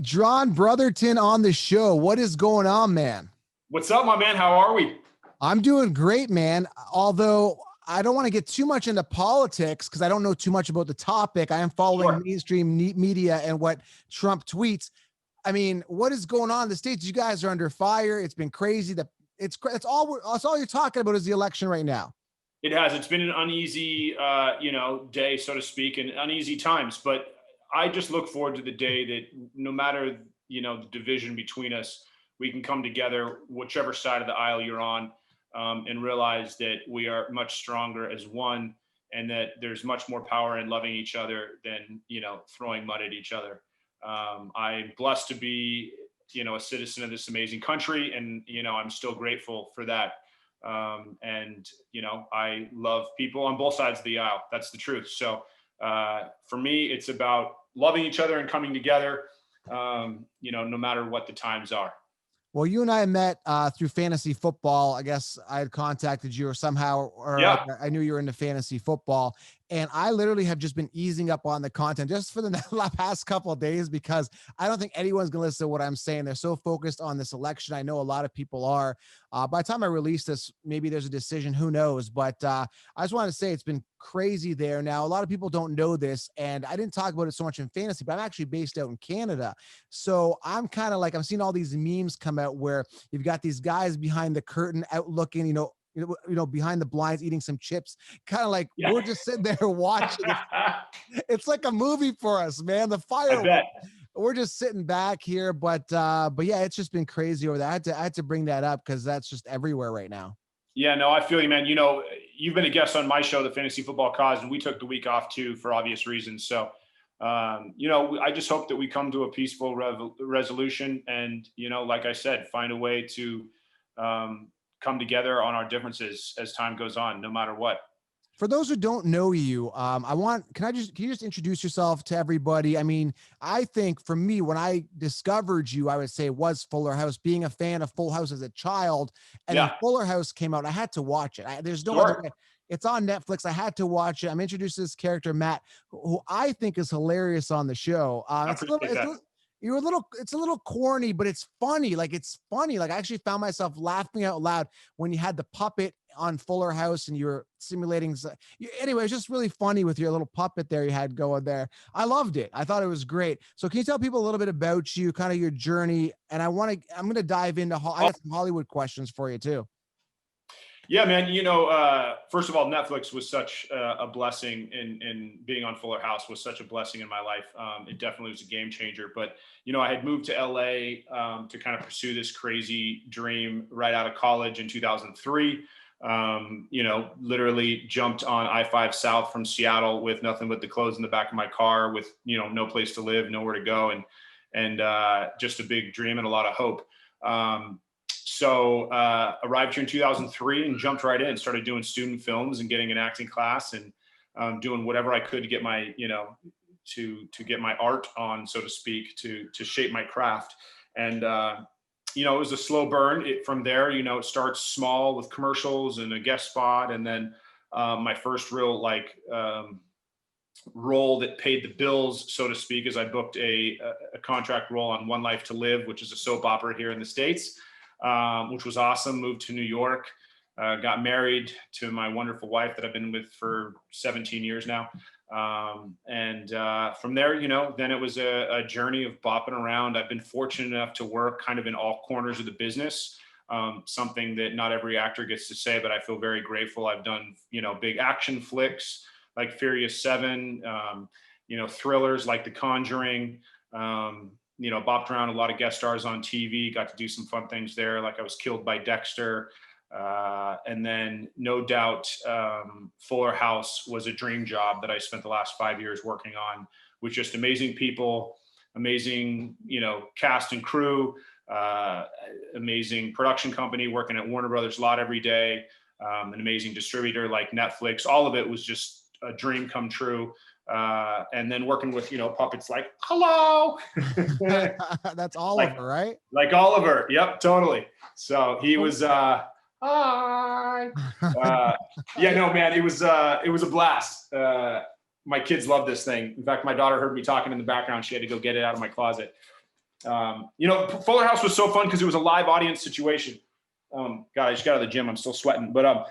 John Brotherton on the show. What is going on, man? What's up, my man? How are we? I'm doing great, man. Although I don't want to get too much into politics because I don't know too much about the topic. I am following Sure. mainstream media and what Trump tweets. I mean, what is going on in the States? You guys are under fire. It's been crazy. That's all you're talking about is the election right now. It has. It's been an uneasy, day, so to speak, and uneasy times. But I just look forward to the day that no matter, the division between us, we can come together, whichever side of the aisle you're on, and realize that we are much stronger as one, and that there's much more power in loving each other than, throwing mud at each other. I'm blessed to be, a citizen of this amazing country, and, I'm still grateful for that. I love people on both sides of the aisle. That's the truth. So for me, it's about loving each other and coming together, no matter what the times are. Well, you and I met through fantasy football. I guess I had contacted you or somehow, or Yeah. I knew you were into fantasy football. And I literally have just been easing up on the content just for the past couple of days because I don't think anyone's going to listen to what I'm saying. They're so focused on this election. I know a lot of people are. By the time I release this, maybe there's a decision. Who knows? But I just wanted to say it's been crazy there. Now, a lot of people don't know this, and I didn't talk about it so much in fantasy, but I'm actually based out in Canada. So I'm kind of like, I'm seeing all these memes come out where you've got these guys behind the curtain out looking, behind the blinds, eating some chips, kind of like we're just sitting there watching. It's like a movie for us, man. The fire. We're just sitting back here, but yeah, it's just been crazy over there. I had to bring that up because that's just everywhere right now. Yeah, no, I feel you, man. You've been a guest on my show, The Fantasy Football Cause, and we took the week off too for obvious reasons. So, I just hope that we come to a peaceful resolution and, like I said, find a way to come together on our differences as time goes on, no matter what. For those who don't know you, can you just introduce yourself to everybody? I mean, I think for me, when I discovered you, I would say was Fuller House, being a fan of Full House as a child. And then Fuller House came out. I had to watch it. There's no other way. It's on Netflix. I had to watch it. I'm introduced to this character, Matt, who I think is hilarious on the show. It's a little corny, but it's funny. It's funny. I actually found myself laughing out loud when you had the puppet on Fuller House and you were simulating. Anyway, it's just really funny with your little puppet there you had going there. I loved it. I thought it was great. So can you tell people a little bit about you, kind of your journey? And I'm going to dive into, I got some Hollywood questions for you too. Yeah, man. First of all, Netflix was such a blessing, and being on Fuller House was such a blessing in my life. It definitely was a game changer. But I had moved to LA to kind of pursue this crazy dream right out of college in 2003. Literally jumped on I-5 South from Seattle with nothing but the clothes in the back of my car, with no place to live, nowhere to go, and just a big dream and a lot of hope. So arrived here in 2003 and jumped right in, started doing student films and getting an acting class and doing whatever I could to get my, to get my art on, so to speak, to shape my craft. And, it was a slow burn. From there, it starts small with commercials and a guest spot. And then my first real role that paid the bills, so to speak, is I booked a contract role on One Life to Live, which is a soap opera here in the States. Which was awesome. Moved to New York, got married to my wonderful wife that I've been with for 17 years now. From there, then it was a journey of bopping around. I've been fortunate enough to work kind of in all corners of the business, something that not every actor gets to say, but I feel very grateful. I've done, big action flicks like Furious 7, thrillers like The Conjuring, bopped around a lot of guest stars on TV, got to do some fun things there. Like I was killed by Dexter. And then no doubt, Fuller House was a dream job that I spent the last 5 years working on with just amazing people, amazing, cast and crew, amazing production company, working at Warner Brothers lot every day, an amazing distributor like Netflix. All of it was just a dream come true. And then working with, puppets like, hello. That's Oliver, right? Like Oliver. Yep, totally. So he was, hi. Yeah, no, man, it was a blast. My kids love this thing. In fact, my daughter heard me talking in the background. She had to go get it out of my closet. Fuller House was so fun because it was a live audience situation. God, I just got out of the gym. I'm still sweating. But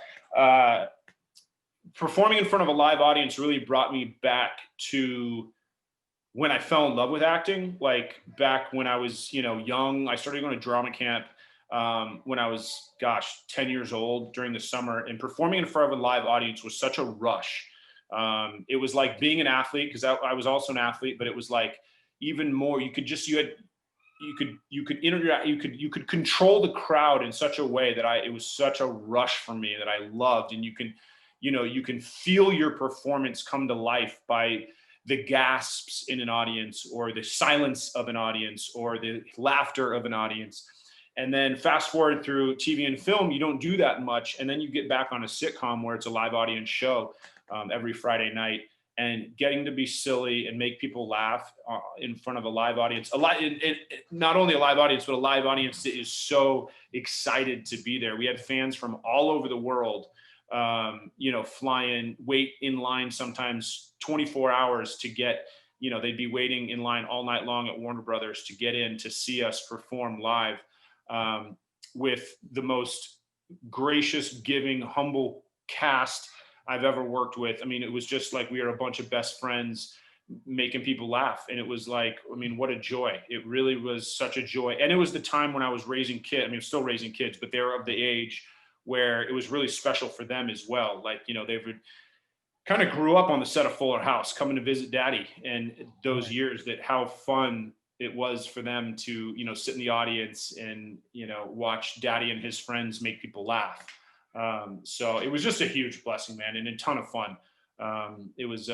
performing in front of a live audience really brought me back to when I fell in love with acting. Like back when I was, young. I started going to drama camp when I was, 10 years old during the summer. And performing in front of a live audience was such a rush. It was like being an athlete, because I was also an athlete, but it was like even more. You could interact, you could control the crowd in such a way that it was such a rush for me that I loved. And you can feel your performance come to life by the gasps in an audience, or the silence of an audience, or the laughter of an audience. And then fast forward through TV and film, you don't do that much. And then you get back on a sitcom where it's a live audience show every Friday night, and getting to be silly and make people laugh in front of a live audience. Not only a live audience, but a live audience that is so excited to be there. We had fans from all over the world, flying, wait in line sometimes 24 hours to get, they'd be waiting in line all night long at Warner Brothers to get in to see us perform live, with the most gracious, giving, humble cast I've ever worked with. I mean, it was just like we were a bunch of best friends making people laugh. And it was like, what a joy. It really was such a joy. And it was the time when I was raising kids. I'm still raising kids, but they were of the age where it was really special for them as well. Like, they would kind of grew up on the set of Fuller House, coming to visit Daddy, and those Right. years, that how fun it was for them to, sit in the audience and, watch Daddy and his friends make people laugh. So it was just a huge blessing, man, and a ton of fun. It was,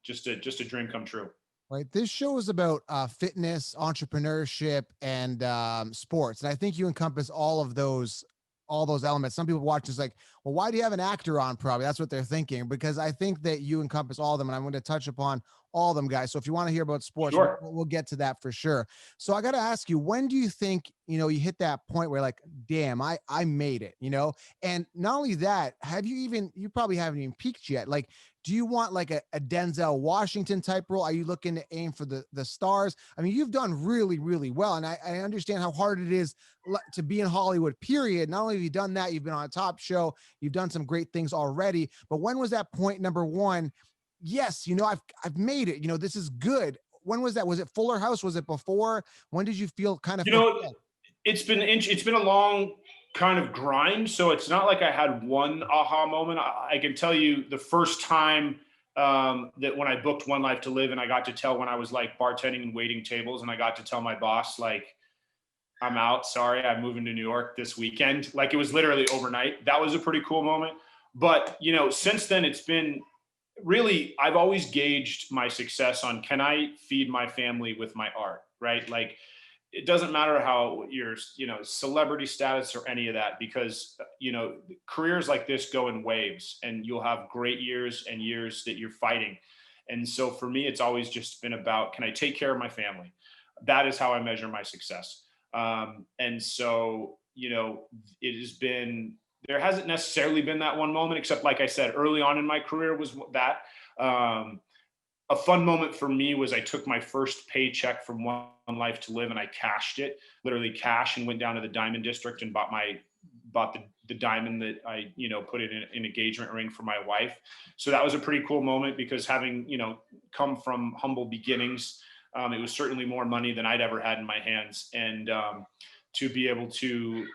just a dream come true. Right. This show is about fitness, entrepreneurship, and sports. And I think you encompass all those elements. Some people watch this like, well, why do you have an actor on? Probably that's what they're thinking, because I think that you encompass all of them. And I'm going to touch upon all of them, guys. So if you want to hear about sports, Sure. we'll get to that for sure. So I got to ask you, when do you think, you hit that point where like, damn, I made it, And not only that, you probably haven't even peaked yet. Like, do you want like a Denzel Washington type role? Are you looking to aim for the stars? I mean, you've done really, really well. And I understand how hard it is to be in Hollywood, period. Not only have you done that, you've been on a top show, you've done some great things already. But when was that point, number one? Yes, I've made it. This is good. When was that? Was it Fuller House? Was it before? When did you feel kind of You know, fulfilled? it's been a long kind of grind. So it's not like I had one aha moment. I can tell you the first time that when I booked One Life to Live, and I got to tell, when I was like bartending and waiting tables, and I got to tell my boss, like, I'm out. Sorry, I'm moving to New York this weekend. Like, it was literally overnight. That was a pretty cool moment. But, since then it's been really, I've always gauged my success on, can I feed my family with my art, right? Like, it doesn't matter how your, celebrity status or any of that, because, careers like this go in waves, and you'll have great years and years that you're fighting. And so for me, it's always just been about, can I take care of my family? That is how I measure my success. And so, it has been, there hasn't necessarily been that one moment, except, like I said, early on in my career was that. A fun moment for me was I took my first paycheck from One Life to Live, and I cashed it, literally cash, and went down to the Diamond District and bought the diamond that I, put in an engagement ring for my wife. So that was a pretty cool moment, because having, come from humble beginnings, it was certainly more money than I'd ever had in my hands. And to be able to,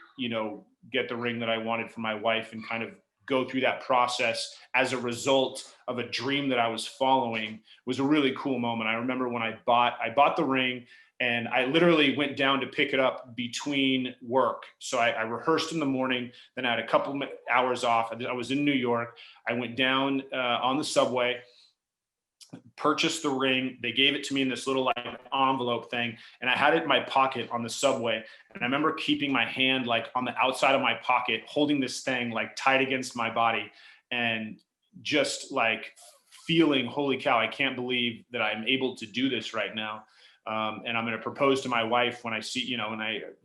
get the ring that I wanted for my wife, and kind of go through that process as a result of a dream that I was following, was a really cool moment. I remember when I bought the ring, and I literally went down to pick it up between work. So I rehearsed in the morning, then I had a couple hours off. I was in New York. I went down on the subway, purchased the ring. They gave it to me in this little like envelope thing, and I had it in my pocket on the subway. And I remember keeping my hand like on the outside of my pocket, holding this thing like tight against my body, and just like feeling, holy cow, I can't believe that I'm able to do this right now. And I'm going to propose to my wife when I see,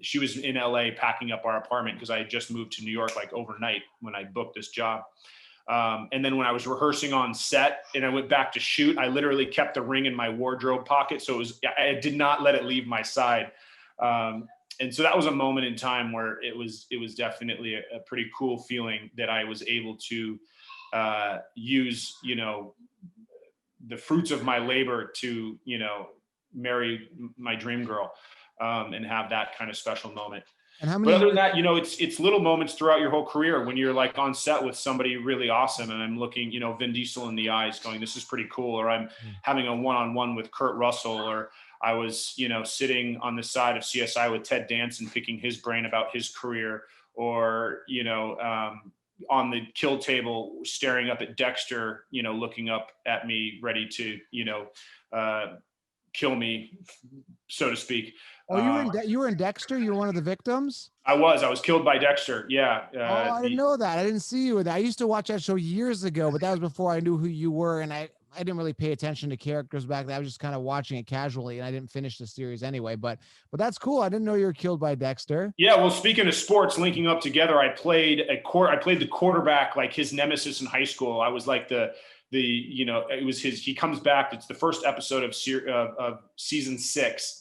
she was in LA packing up our apartment, because I had just moved to New York like overnight when I booked this job. And then when I was rehearsing on set and I went back to shoot, I literally kept the ring in my wardrobe pocket. So I did not let it leave my side. And so that was a moment in time where it was definitely a pretty cool feeling that I was able to use, the fruits of my labor to, marry my dream girl, and have that kind of special moment. And how But many other than years? that, it's little moments throughout your whole career when you're like on set with somebody really awesome, and I'm looking, Vin Diesel in the eyes, going, "This is pretty cool," or I'm having a one-on-one with Kurt Russell, or I was, sitting on the side of CSI with Ted Danson, picking his brain about his career, or on the kill table, staring up at Dexter, looking up at me, ready to, kill me, so to speak. Oh, you were in Dexter. You were one of the victims. I was killed by Dexter. Yeah. Oh, I didn't know that. I didn't see you in that. I used to watch that show years ago, but that was before I knew who you were, and I didn't really pay attention to characters back then. I was just kind of watching it casually, and I didn't finish the series anyway. But that's cool. I didn't know you were killed by Dexter. Yeah. Well, speaking of sports, linking up together, I played the quarterback, like his nemesis in high school. I was like it was he comes back. It's the first episode of season 6,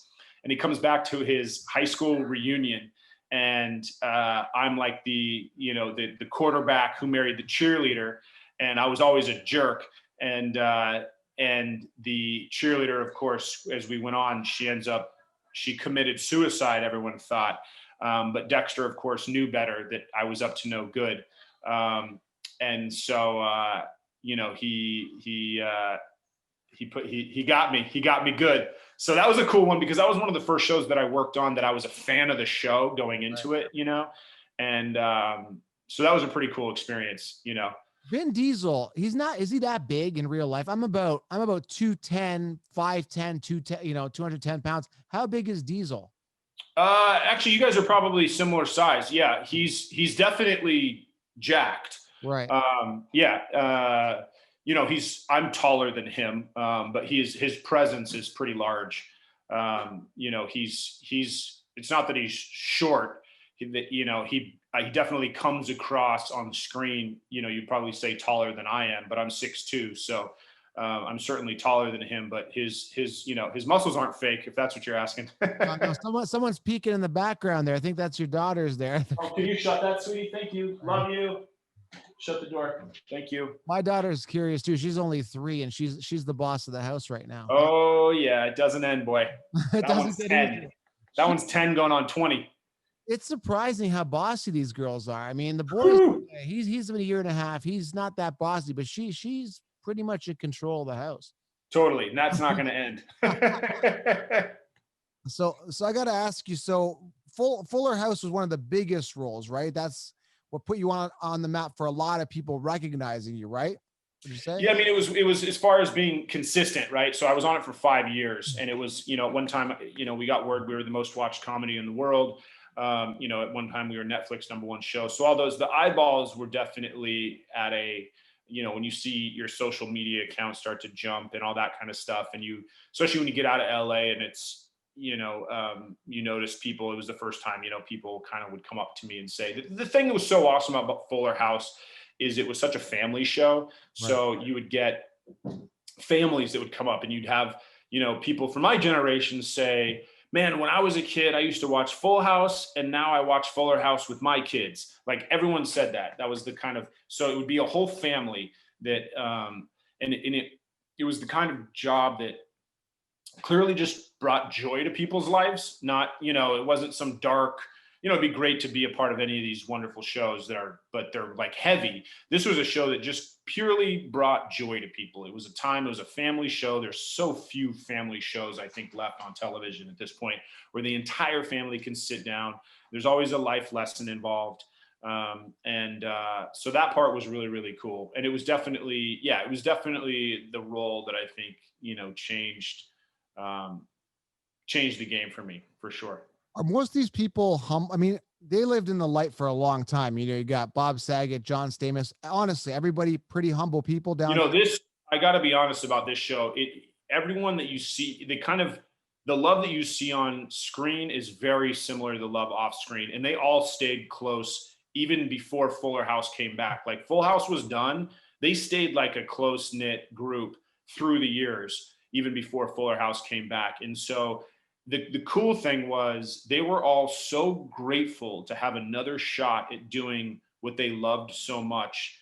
and he comes back to his high school reunion. And I'm like the quarterback who married the cheerleader, and I was always a jerk. And the cheerleader, of course, as we went on, she committed suicide, everyone thought. But Dexter, of course, knew better, that I was up to no good. And so, he got me. He got me good. So that was a cool one, because that was one of the first shows that I worked on that I was a fan of the show going into it, and so that was a pretty cool experience, Vin Diesel, is he that big in real life? I'm about 210, 5'10", 210, 210 pounds. How big is Diesel? Actually, you guys are probably similar size. Yeah, he's definitely jacked. Right. Yeah. I'm taller than him, but his presence is pretty large. It's not that he's short. He definitely comes across on screen. You'd probably say taller than I am, but I'm 6'2", so I'm certainly taller than him. But his muscles aren't fake, if that's what you're asking. No, someone's peeking in the background there. I think that's your daughters there. Oh, can you shut that, sweetie? Thank you. Love you. Shut the door. Thank you. My daughter's curious too. She's only 3, and she's the boss of the house right now. Oh yeah, it doesn't end, boy. It That one's 10. That one's 10 going on 20. It's surprising how bossy these girls are. I mean, the boys, he's been a year and a half. He's not that bossy, but she's pretty much in control of the house. Totally. And that's not going to end. So I got to ask you, so Fuller House was one of the biggest roles, right? That's what put you on the map for a lot of people recognizing you, right? Would you say? Yeah, I mean, it was as far as being consistent, right? So I was on it for 5 years, and it was, at one time, we got word we were the most watched comedy in the world. At one time we were Netflix #1 show. So all the eyeballs were definitely at a, when you see your social media accounts start to jump and all that kind of stuff. And especially when you get out of LA and it's, you notice people, it was the first time, people kind of would come up to me and say, the thing that was so awesome about Fuller House is it was such a family show. So you would get families that would come up, and you'd have, people from my generation say, man, when I was a kid, I used to watch Full House, and now I watch Fuller House with my kids. Like, everyone said that. That was the kind of, so it would be a whole family that, and it was the kind of job that clearly just brought joy to people's lives. Not, it wasn't some dark, it'd be great to be a part of any of these wonderful shows but they're like heavy. This was a show that just purely brought joy to people. It was a family show. There's so few family shows, I think, left on television at this point, where the entire family can sit down. There's always a life lesson involved. So that part was really, really cool. And it was definitely the role that I think, changed the game for me, for sure. Are most of these people I mean, they lived in the light for a long time. You got Bob Saget, John Stamos. Honestly, everybody pretty humble people down there. I got to be honest about this show. Everyone that you see, the love that you see on screen is very similar to the love off screen, and they all stayed close even before Fuller House came back. Like Full House was done. They stayed like a close knit group through the years, even before Fuller House came back. And so the cool thing was they were all so grateful to have another shot at doing what they loved so much,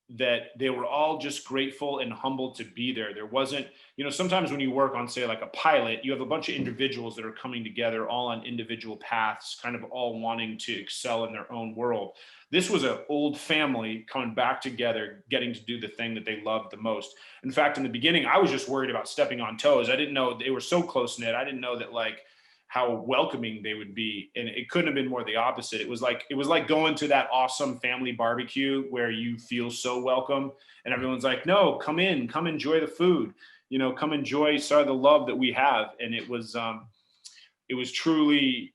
that they were all just grateful and humbled to be there. There wasn't, sometimes when you work on, say, like a pilot, you have a bunch of individuals that are coming together all on individual paths, kind of all wanting to excel in their own world. This was an old family coming back together, getting to do the thing that they loved the most. In fact, in the beginning, I was just worried about stepping on toes. I didn't know they were so close knit. I didn't know that, like, how welcoming they would be. And it couldn't have been more the opposite. It was like going to that awesome family barbecue where you feel so welcome and everyone's like, no, come in, come enjoy the food, come enjoy some of the love that we have. And it was truly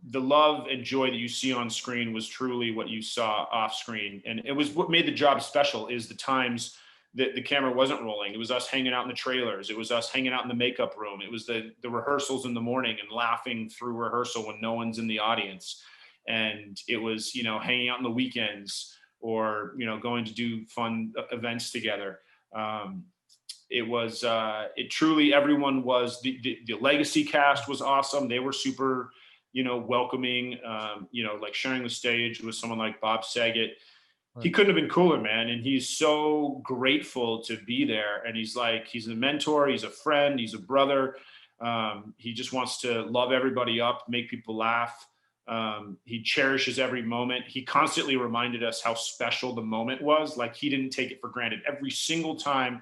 the love and joy that you see on screen was truly what you saw off screen. And it was what made the job special, is the times that the camera wasn't rolling. It was us hanging out in the trailers. It was us hanging out in the makeup room. It was the rehearsals in the morning and laughing through rehearsal when no one's in the audience. And it was, hanging out on the weekends, or, going to do fun events together. It truly, everyone was, the legacy cast was awesome. They were super, welcoming, like sharing the stage with someone like Bob Saget. He couldn't have been cooler, man. And he's so grateful to be there. And he's a mentor, he's a friend, he's a brother. He just wants to love everybody up, make people laugh. He cherishes every moment. He constantly reminded us how special the moment was. Like, he didn't take it for granted. Every single time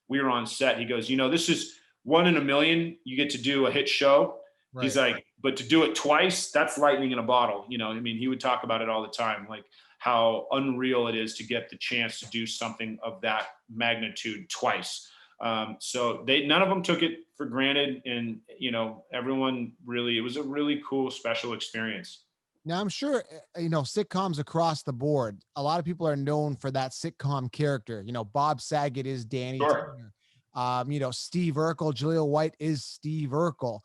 we were on set, he goes, this is 1 in a million. You get to do a hit show. Right. He's like, but to do it twice, that's lightning in a bottle. He would talk about it all the time. Like, how unreal it is to get the chance to do something of that magnitude twice. So none of them took it for granted. And, everyone really, it was a really cool, special experience. Now, I'm sure, sitcoms across the board, a lot of people are known for that sitcom character. Bob Saget is Danny Sure. Tanner. Steve Urkel, Jaleel White is Steve Urkel.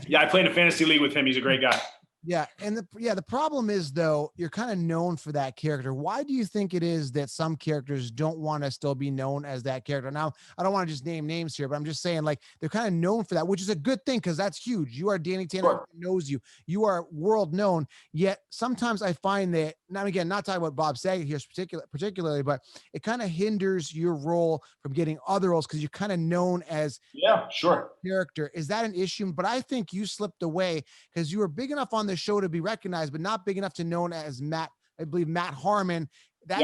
Yeah, I played in a fantasy league with him. He's a great guy. Yeah. And the problem is, though, you're kind of known for that character. Why do you think it is that some characters don't want to still be known as that character? Now, I don't want to just name names here, but I'm just saying, like, they're kind of known for that, which is a good thing, because that's huge. You are Danny Tanner, sure. Knows you. You are world known. Yet sometimes I find that, now again, not talking about Bob Saget here particularly, but it kind of hinders your role from getting other roles, because you're kind of known as character. Is that an issue? But I think you slipped away because you were big enough on the show to be recognized, but not big enough to known as Matt Harmon. That,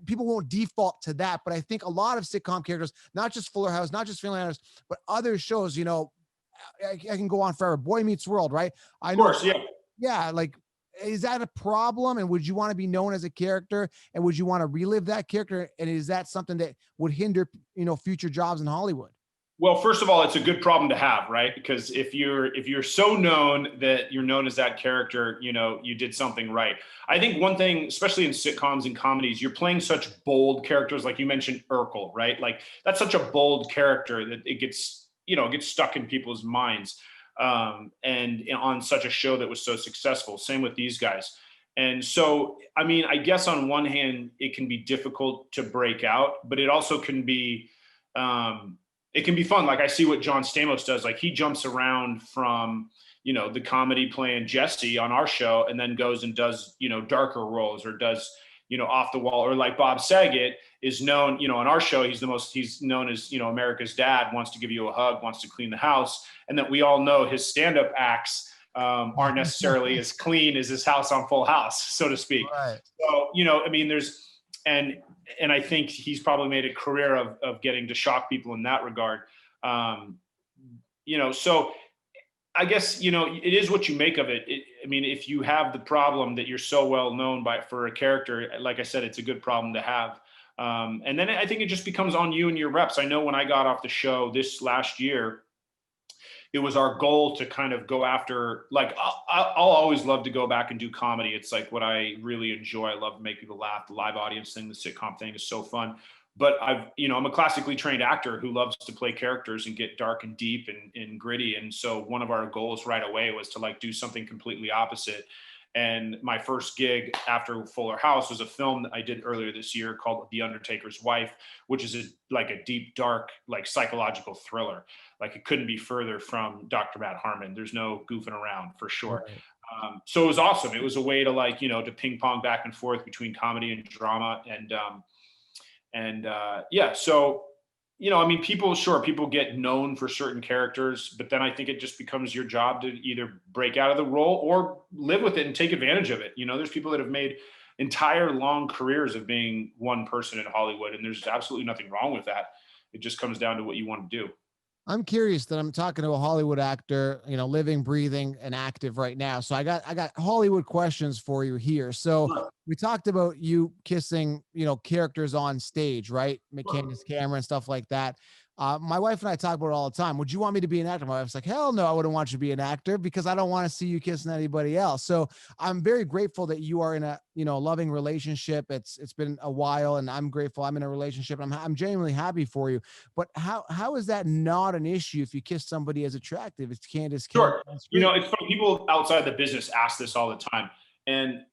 people won't default to that. But I think a lot of sitcom characters, not just Fuller House, not just Family Matters, but other shows, I can go on forever. Boy Meets World, right? I know. Of course, yeah. Yeah. Like, is that a problem? And would you want to be known as a character? And would you want to relive that character? And is that something that would hinder, future jobs in Hollywood? Well, first of all, it's a good problem to have, right? Because if you're so known that you're known as that character, you did something right. I think one thing, especially in sitcoms and comedies, you're playing such bold characters, like you mentioned Urkel, right? Like, that's such a bold character that it gets stuck in people's minds. And on such a show that was so successful. Same with these guys. And so, I guess on one hand, it can be difficult to break out, but it also can be, it can be fun. Like, I see what John Stamos does. Like, he jumps around from, the comedy playing Jesse on our show, and then goes and does, darker roles, or does, off the wall, or like Bob Saget is known, on our show, he's known as, America's dad, wants to give you a hug, wants to clean the house. And that we all know his stand-up acts aren't necessarily as clean as his house on Full House, so to speak. Right. So, there's, and I think he's probably made a career of getting to shock people in that regard. So I guess, it is what you make of it. If you have the problem that you're so well known for a character, like I said, it's a good problem to have. And then I think it just becomes on you and your reps. I know when I got off the show this last year, it was our goal to kind of go after, like, I'll always love to go back and do comedy. It's like what I really enjoy. I love making people laugh. The live audience thing, the sitcom thing is so fun. But I'm a classically trained actor who loves to play characters and get dark and deep and gritty. And so one of our goals right away was to, like, do something completely opposite. And my first gig after Fuller House was a film that I did earlier this year called The Undertaker's Wife, which is like a deep, dark, like psychological thriller. Like it couldn't be further from Dr. Matt Harmon. There's no goofing around for sure. Right. So it was awesome. It was a way to like, to ping pong back and forth between comedy and drama. Yeah, so I mean, people get known for certain characters, but then I think it just becomes your job to either break out of the role or live with it and take advantage of it. There's people that have made entire long careers of being one person in Hollywood, and there's absolutely nothing wrong with that. It just comes down to what you want to do. I'm curious that I'm talking to a Hollywood actor, living, breathing, and active right now. So I got Hollywood questions for you here. So Sure. we talked about you kissing, characters on stage, right? McCandless camera and stuff like that. My wife and I talk about it all the time. Would you want me to be an actor? My wife's like, hell no, I wouldn't want you to be an actor because I don't want to see you kissing anybody else. So I'm very grateful that you are in a, loving relationship. It's been a while, and I'm grateful I'm in a relationship. I'm genuinely happy for you. But how is that not an issue if you kiss somebody as attractive? It's Candace Cameron Sure. on screen. It's funny. People outside the business ask this all the time. And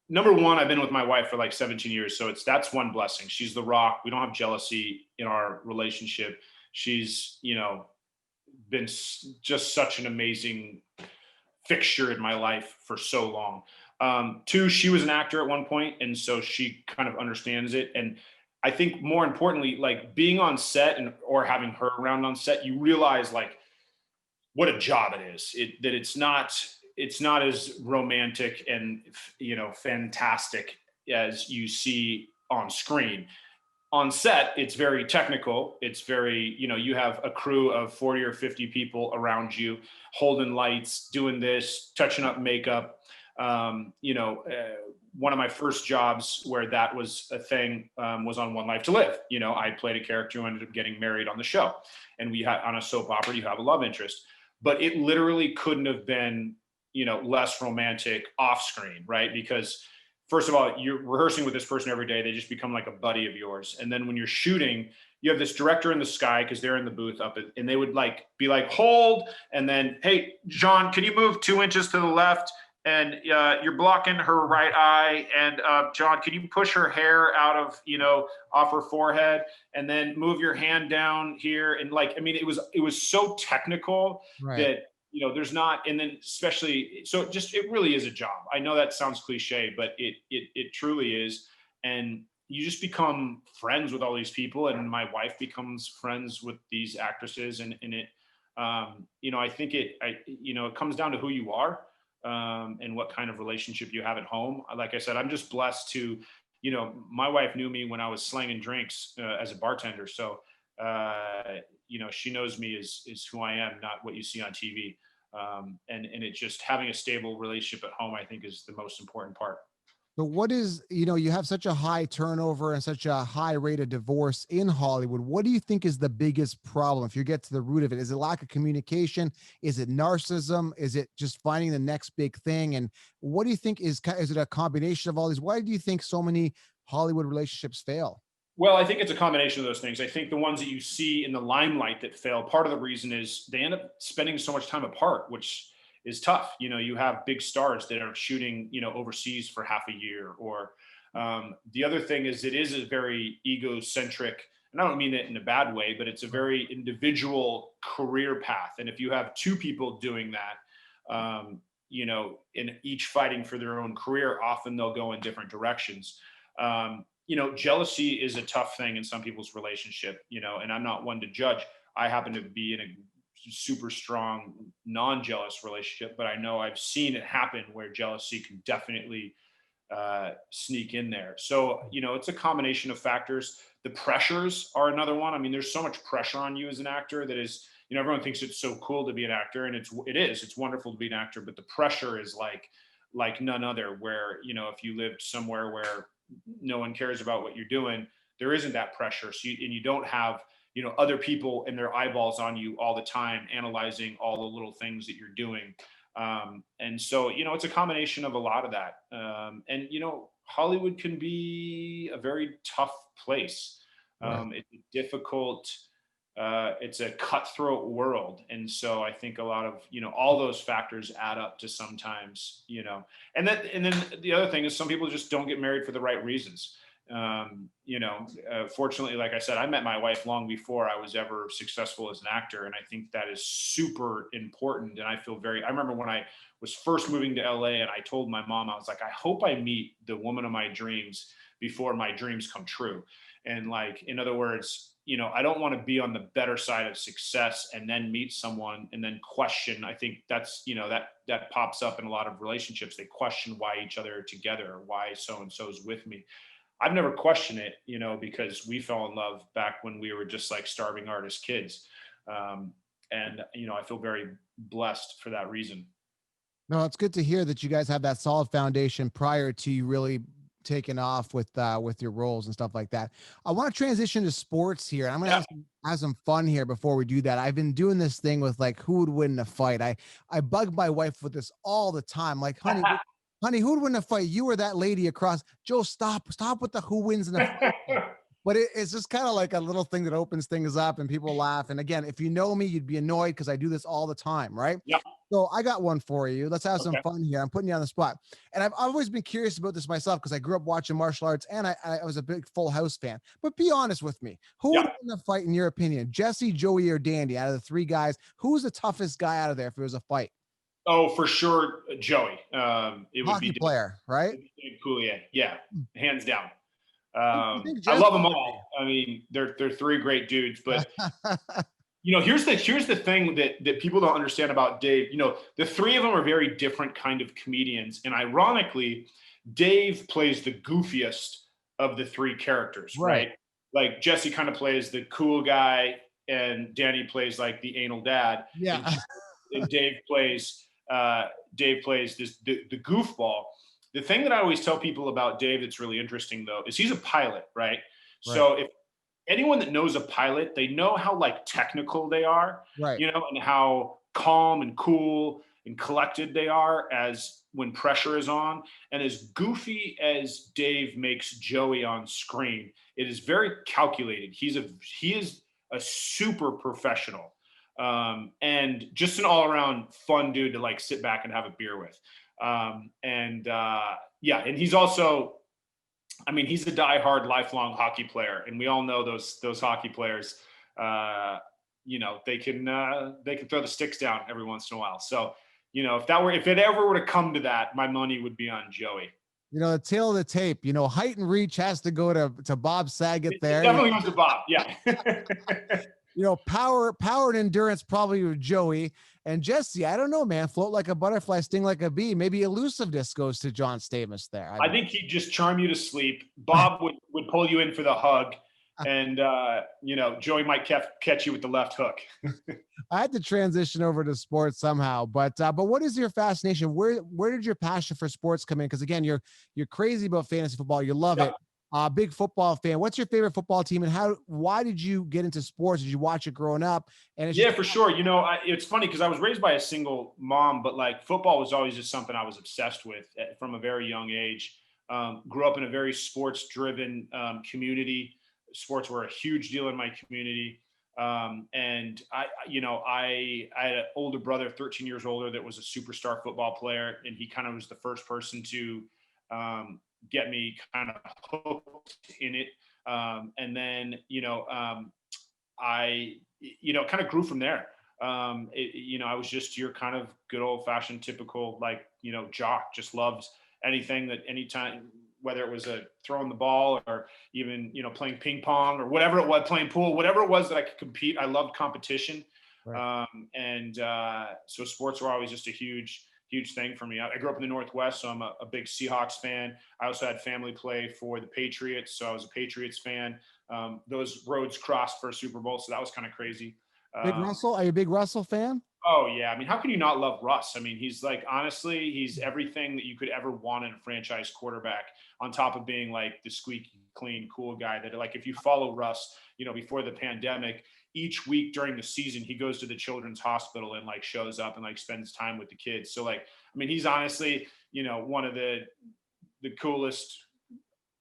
number one, I've been with my wife for like 17 years. So that's one blessing. She's the rock. We don't have jealousy in our relationship. She's, been just such an amazing fixture in my life for so long. Two, she was an actor at one point, and so she kind of understands it. And I think more importantly, like being on set or having her around on set, you realize like what a job it is. That it's not as romantic and fantastic as you see on screen. On set, it's very technical. It's very, you have a crew of 40 or 50 people around you, holding lights, doing this, touching up makeup. One of my first jobs where that was a thing was on One Life to Live. I played a character who ended up getting married on the show, and we had on a soap opera, you have a love interest, but it literally couldn't have been, less romantic off screen, right? Because first of all, you're rehearsing with this person every day. They just become like a buddy of yours. And then when you're shooting, you have this director in the sky because they're in the booth and they would like be like, hold. And then, hey, John, can you move 2 inches to the left? And you're blocking her right eye. And John, can you push her hair out of, off her forehead and then move your hand down here? And like, I mean, it was so technical Right. that, there's not, and then especially, so it really is a job. I know that sounds cliche, but it truly is. And you just become friends with all these people. And my wife becomes friends with these actresses, and I think it comes down to who you are, and what kind of relationship you have at home. Like I said, I'm just blessed to, my wife knew me when I was slanging drinks as a bartender. So, she knows me as who I am, not what you see on TV. And it just having a stable relationship at home, I think, is the most important part. So what is, you have such a high turnover and such a high rate of divorce in Hollywood. What do you think is the biggest problem? If you get to the root of it, is it lack of communication? Is it narcissism? Is it just finding the next big thing? And what do you think is it a combination of all these? Why do you think so many Hollywood relationships fail? Well, I think it's a combination of those things. I think the ones that you see in the limelight that fail, part of the reason is they end up spending so much time apart, which is tough. You have big stars that are shooting, overseas for half a year. Or the other thing is it is a very egocentric, and I don't mean it in a bad way, but it's a very individual career path. And if you have two people doing that, in each fighting for their own career, often they'll go in different directions. Jealousy is a tough thing in some people's relationship, and I'm not one to judge. I happen to be in a super strong non-jealous relationship, but I know I've seen it happen where jealousy can definitely sneak in there. So, it's a combination of factors. The pressures are another one. I mean, there's so much pressure on you as an actor that is, everyone thinks it's so cool to be an actor, and it's wonderful to be an actor, but the pressure is like none other, where, if you lived somewhere where no one cares about what you're doing, there isn't that pressure. So you don't have, other people and their eyeballs on you all the time, analyzing all the little things that you're doing. And so, it's a combination of a lot of that. And, Hollywood can be a very tough place. Right. It's difficult. it's a cutthroat world. And so I think a lot of, all those factors add up to sometimes, and then the other thing is some people just don't get married for the right reasons. Fortunately, like I said, I met my wife long before I was ever successful as an actor. And I think that is super important. And I remember when I was first moving to LA and I told my mom, I was like, I hope I meet the woman of my dreams before my dreams come true. And like, in other words, I don't want to be on the better side of success and then meet someone and then question. I think that's, that pops up in a lot of relationships. They question why each other are together or why so-and-so is with me. I've never questioned it, because we fell in love back when we were just like starving artist kids. And I feel very blessed for that reason. No, it's good to hear that you guys have that solid foundation prior to you really taking off with your roles and stuff like that. I want to transition to sports here. And I'm gonna Yeah. have some fun here before we do that. I've been doing this thing with like who would win a fight. I bug my wife with this all the time. Like, honey, who would win a fight? You or that lady across? Joe, stop with the who wins in a fight. But it's just kind of like a little thing that opens things up and people laugh. And again, if you know me, you'd be annoyed because I do this all the time, right? Yeah. So I got one for you. Let's have some Okay. fun here. I'm putting you on the spot. And I've always been curious about this myself because I grew up watching martial arts and I was a big Full House fan. But be honest with me. Who would Yeah. win the fight in your opinion? Jesse, Joey, or Dandy out of the three guys? Who's the toughest guy out of there if it was a fight? Oh, for sure, Joey. It would Hockey be player, right? Dave Coulier. Yeah, hands down. You think I Jesse love them would be? all. I mean, they're three great dudes. But here's the thing that people don't understand about Dave. The three of them are very different kind of comedians, and ironically, Dave plays the goofiest of the three characters, Right. right? Like Jesse kind of plays the cool guy, and Danny plays like the anal dad, and, Yeah. and Dave plays the goofball. The thing that I always tell people about Dave that's really interesting though is he's a pilot, right? Right. So if anyone that knows a pilot, they know how like technical they are, Right. and how calm and cool and collected they are as when pressure is on. And as goofy as Dave makes Joey on screen, it is very calculated. He is a super professional. And just an all around fun dude to like sit back and have a beer with. Yeah, and he's also, I mean, he's a diehard lifelong hockey player, and we all know those hockey players. They can throw the sticks down every once in a while. So, if it ever were to come to that, my money would be on Joey. The tail of the tape, height and reach has to go to Bob Saget It there. definitely goes to Bob. Yeah. Power and endurance probably with Joey and Jesse. I don't know, man. Float like a butterfly, sting like a bee. Maybe elusiveness goes to John Stamos there. I think he'd just charm you to sleep. Bob would pull you in for the hug, and Joey might catch you with the left hook. I had to transition over to sports somehow, but what is your fascination? Where did your passion for sports come in? Because again, you're crazy about fantasy football. You love Yeah. it. Big football fan. What's your favorite football team, and why did you get into sports? Did you watch it growing up? And it's Yeah, just for sure. It's funny because I was raised by a single mom, but like football was always just something I was obsessed with from a very young age. Grew up in a very sports-driven community. Sports were a huge deal in my community, and I had an older brother, 13 years older, that was a superstar football player, and he kind of was the first person to get me kind of hooked in it. And then I kind of grew from there. I was just your kind of good old fashioned typical, like, jock, just loves anything that anytime, whether it was a throwing the ball or even, playing ping pong or whatever it was, playing pool, whatever it was that I could compete. I loved competition. right. So sports were always just a huge, huge thing for me. I grew up in the Northwest, so I'm a big Seahawks fan. I also had family play for the Patriots, so I was a Patriots fan. Those roads crossed for a Super Bowl, so that was kind of crazy. Big Russell. Are you a big Russell fan? Oh yeah, I mean, how can you not love Russ? I mean, he's like, honestly, he's everything that you could ever want in a franchise quarterback. On top of being like the squeaky clean, cool guy that, like, if you follow Russ, before the pandemic, each week during the season, he goes to the children's hospital and like shows up and like spends time with the kids. So like, I mean, he's honestly, one of the coolest,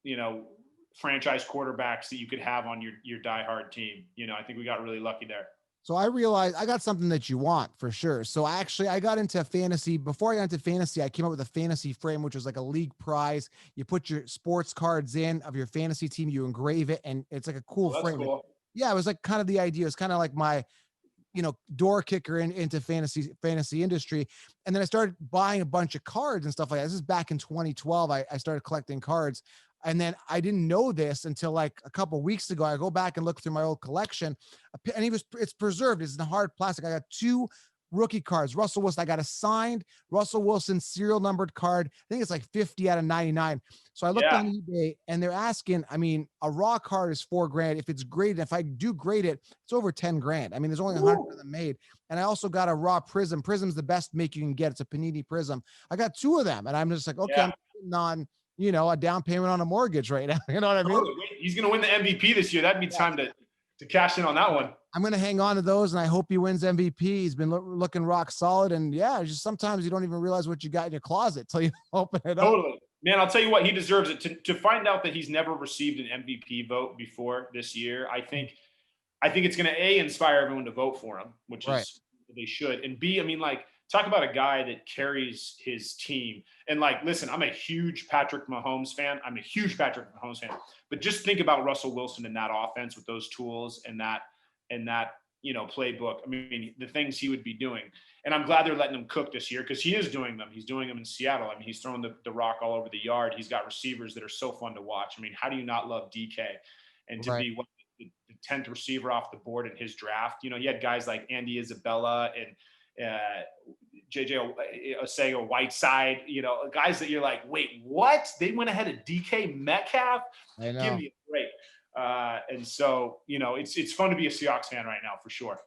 you know, franchise quarterbacks that you could have on your diehard team. I think we got really lucky there. So I realized I got something that you want for sure. So I got into fantasy. Before I got into fantasy, I came up with a fantasy frame, which was like a league prize. You put your sports cards in of your fantasy team, you engrave it, and it's like a cool Oh, that's frame. cool. Yeah, it was like kind of the idea. It's kind of like my door kicker into fantasy industry. And then I started buying a bunch of cards and stuff like that. This is back in 2012. I started collecting cards. And then I didn't know this until like a couple of weeks ago. I go back and look through my old collection, and it's preserved. It's in hard plastic. I got two rookie cards. Russell Wilson. I got a signed Russell Wilson serial numbered card. I think it's like 50 out of 99. So I looked on eBay, and they're asking, I mean, a raw card is $4,000. If it's graded, if I do grade it, it's over 10 grand. I mean, there's only 100 of them made. And I also got a raw prism. Prism's the best make you can get. It's a Panini prism. I got two of them, and I'm just like, okay, I'm putting on, a down payment on a mortgage right now. You know what I mean? He's going to win the MVP this year. That'd be time to cash in on that one. I'm going to hang on to those, and I hope he wins MVP. He's been looking rock solid. And just sometimes you don't even realize what you got in your closet till you open it up. Totally. Man, I'll tell you what, he deserves it. To find out that he's never received an MVP vote before this year, I think it's going to inspire everyone to vote for him, which is they should. And B, I mean, like, talk about a guy that carries his team. And like, listen, I'm a huge Patrick Mahomes fan. But just think about Russell Wilson in that offense with those tools and that playbook. I mean, the things he would be doing. And I'm glad they're letting him cook this year, because he is doing them. He's doing them in Seattle. I mean, he's throwing the rock all over the yard. He's got receivers that are so fun to watch. I mean, how do you not love DK? And to be the 10th receiver off the board in his draft, he had guys like Andy Isabella and JJ Osei-Whiteside, guys that you're like, wait, what? They went ahead of DK Metcalf? I know. Give me a break. And so, it's fun to be a Seahawks fan right now for sure.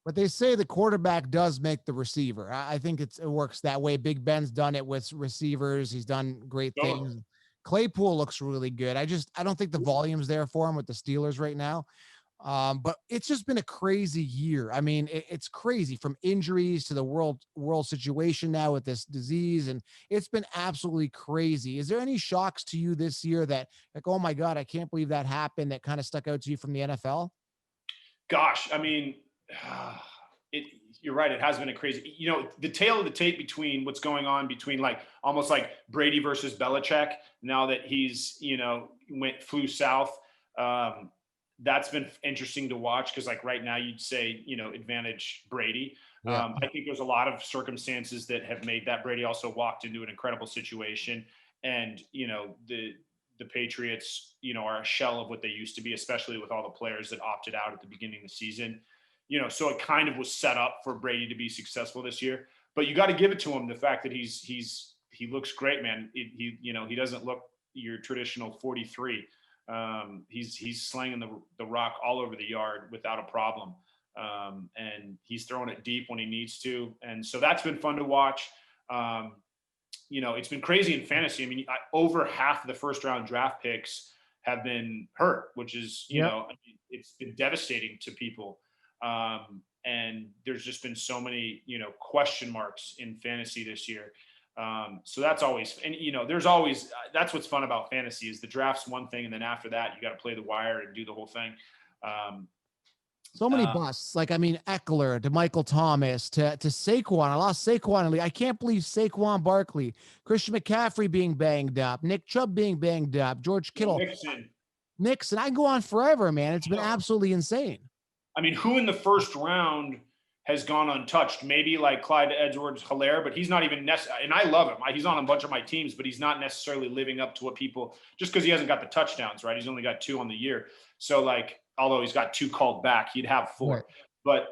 But they say the quarterback does make the receiver. I think it works that way. Big Ben's done it with receivers. He's done great things. Claypool looks really good. I don't think the volume's there for him with the Steelers right now. But it's just been a crazy year. I mean, it's crazy, from injuries to the world situation now with this disease. And it's been absolutely crazy. Is there any shocks to you this year that, like, oh my God, I can't believe that happened, that kind of stuck out to you from the NFL? Gosh, I mean, you're right. It has been a crazy, the tail of the tape between what's going on between like almost like Brady versus Belichick. Now that he's, flew south, that's been interesting to watch, because like right now you'd say, advantage Brady. I think there's a lot of circumstances that have made that. Brady also walked into an incredible situation, and the Patriots, are a shell of what they used to be, especially with all the players that opted out at the beginning of the season. So it kind of was set up for Brady to be successful this year. But you got to give it to him, the fact that he looks great, man. He doesn't look your traditional 43. He's slinging the rock all over the yard without a problem. And he's throwing it deep when he needs to. And so that's been fun to watch. It's been crazy in fantasy. I mean, over half of the first round draft picks have been hurt, which is, it's been devastating to people. And there's just been so many, question marks in fantasy this year. So that's always, and there's always, that's what's fun about fantasy, is the draft's one thing, and then after that, you got to play the wire and do the whole thing. So many busts. Like, I mean, Eckler to Michael Thomas to Saquon. I lost Saquon. I can't believe Saquon Barkley, Christian McCaffrey being banged up, Nick Chubb being banged up, George Kittle, Nixon. I can go on forever, man. It's been absolutely insane. I mean, who in the first round has gone untouched? Maybe like Clyde Edwards-Helaire, but he's not even necessarily, and I love him. He's on a bunch of my teams, but he's not necessarily living up to what people, just because he hasn't got the touchdowns, right? He's only got 2 on the year. So like, although he's got 2 called back, he'd have 4. Right. But,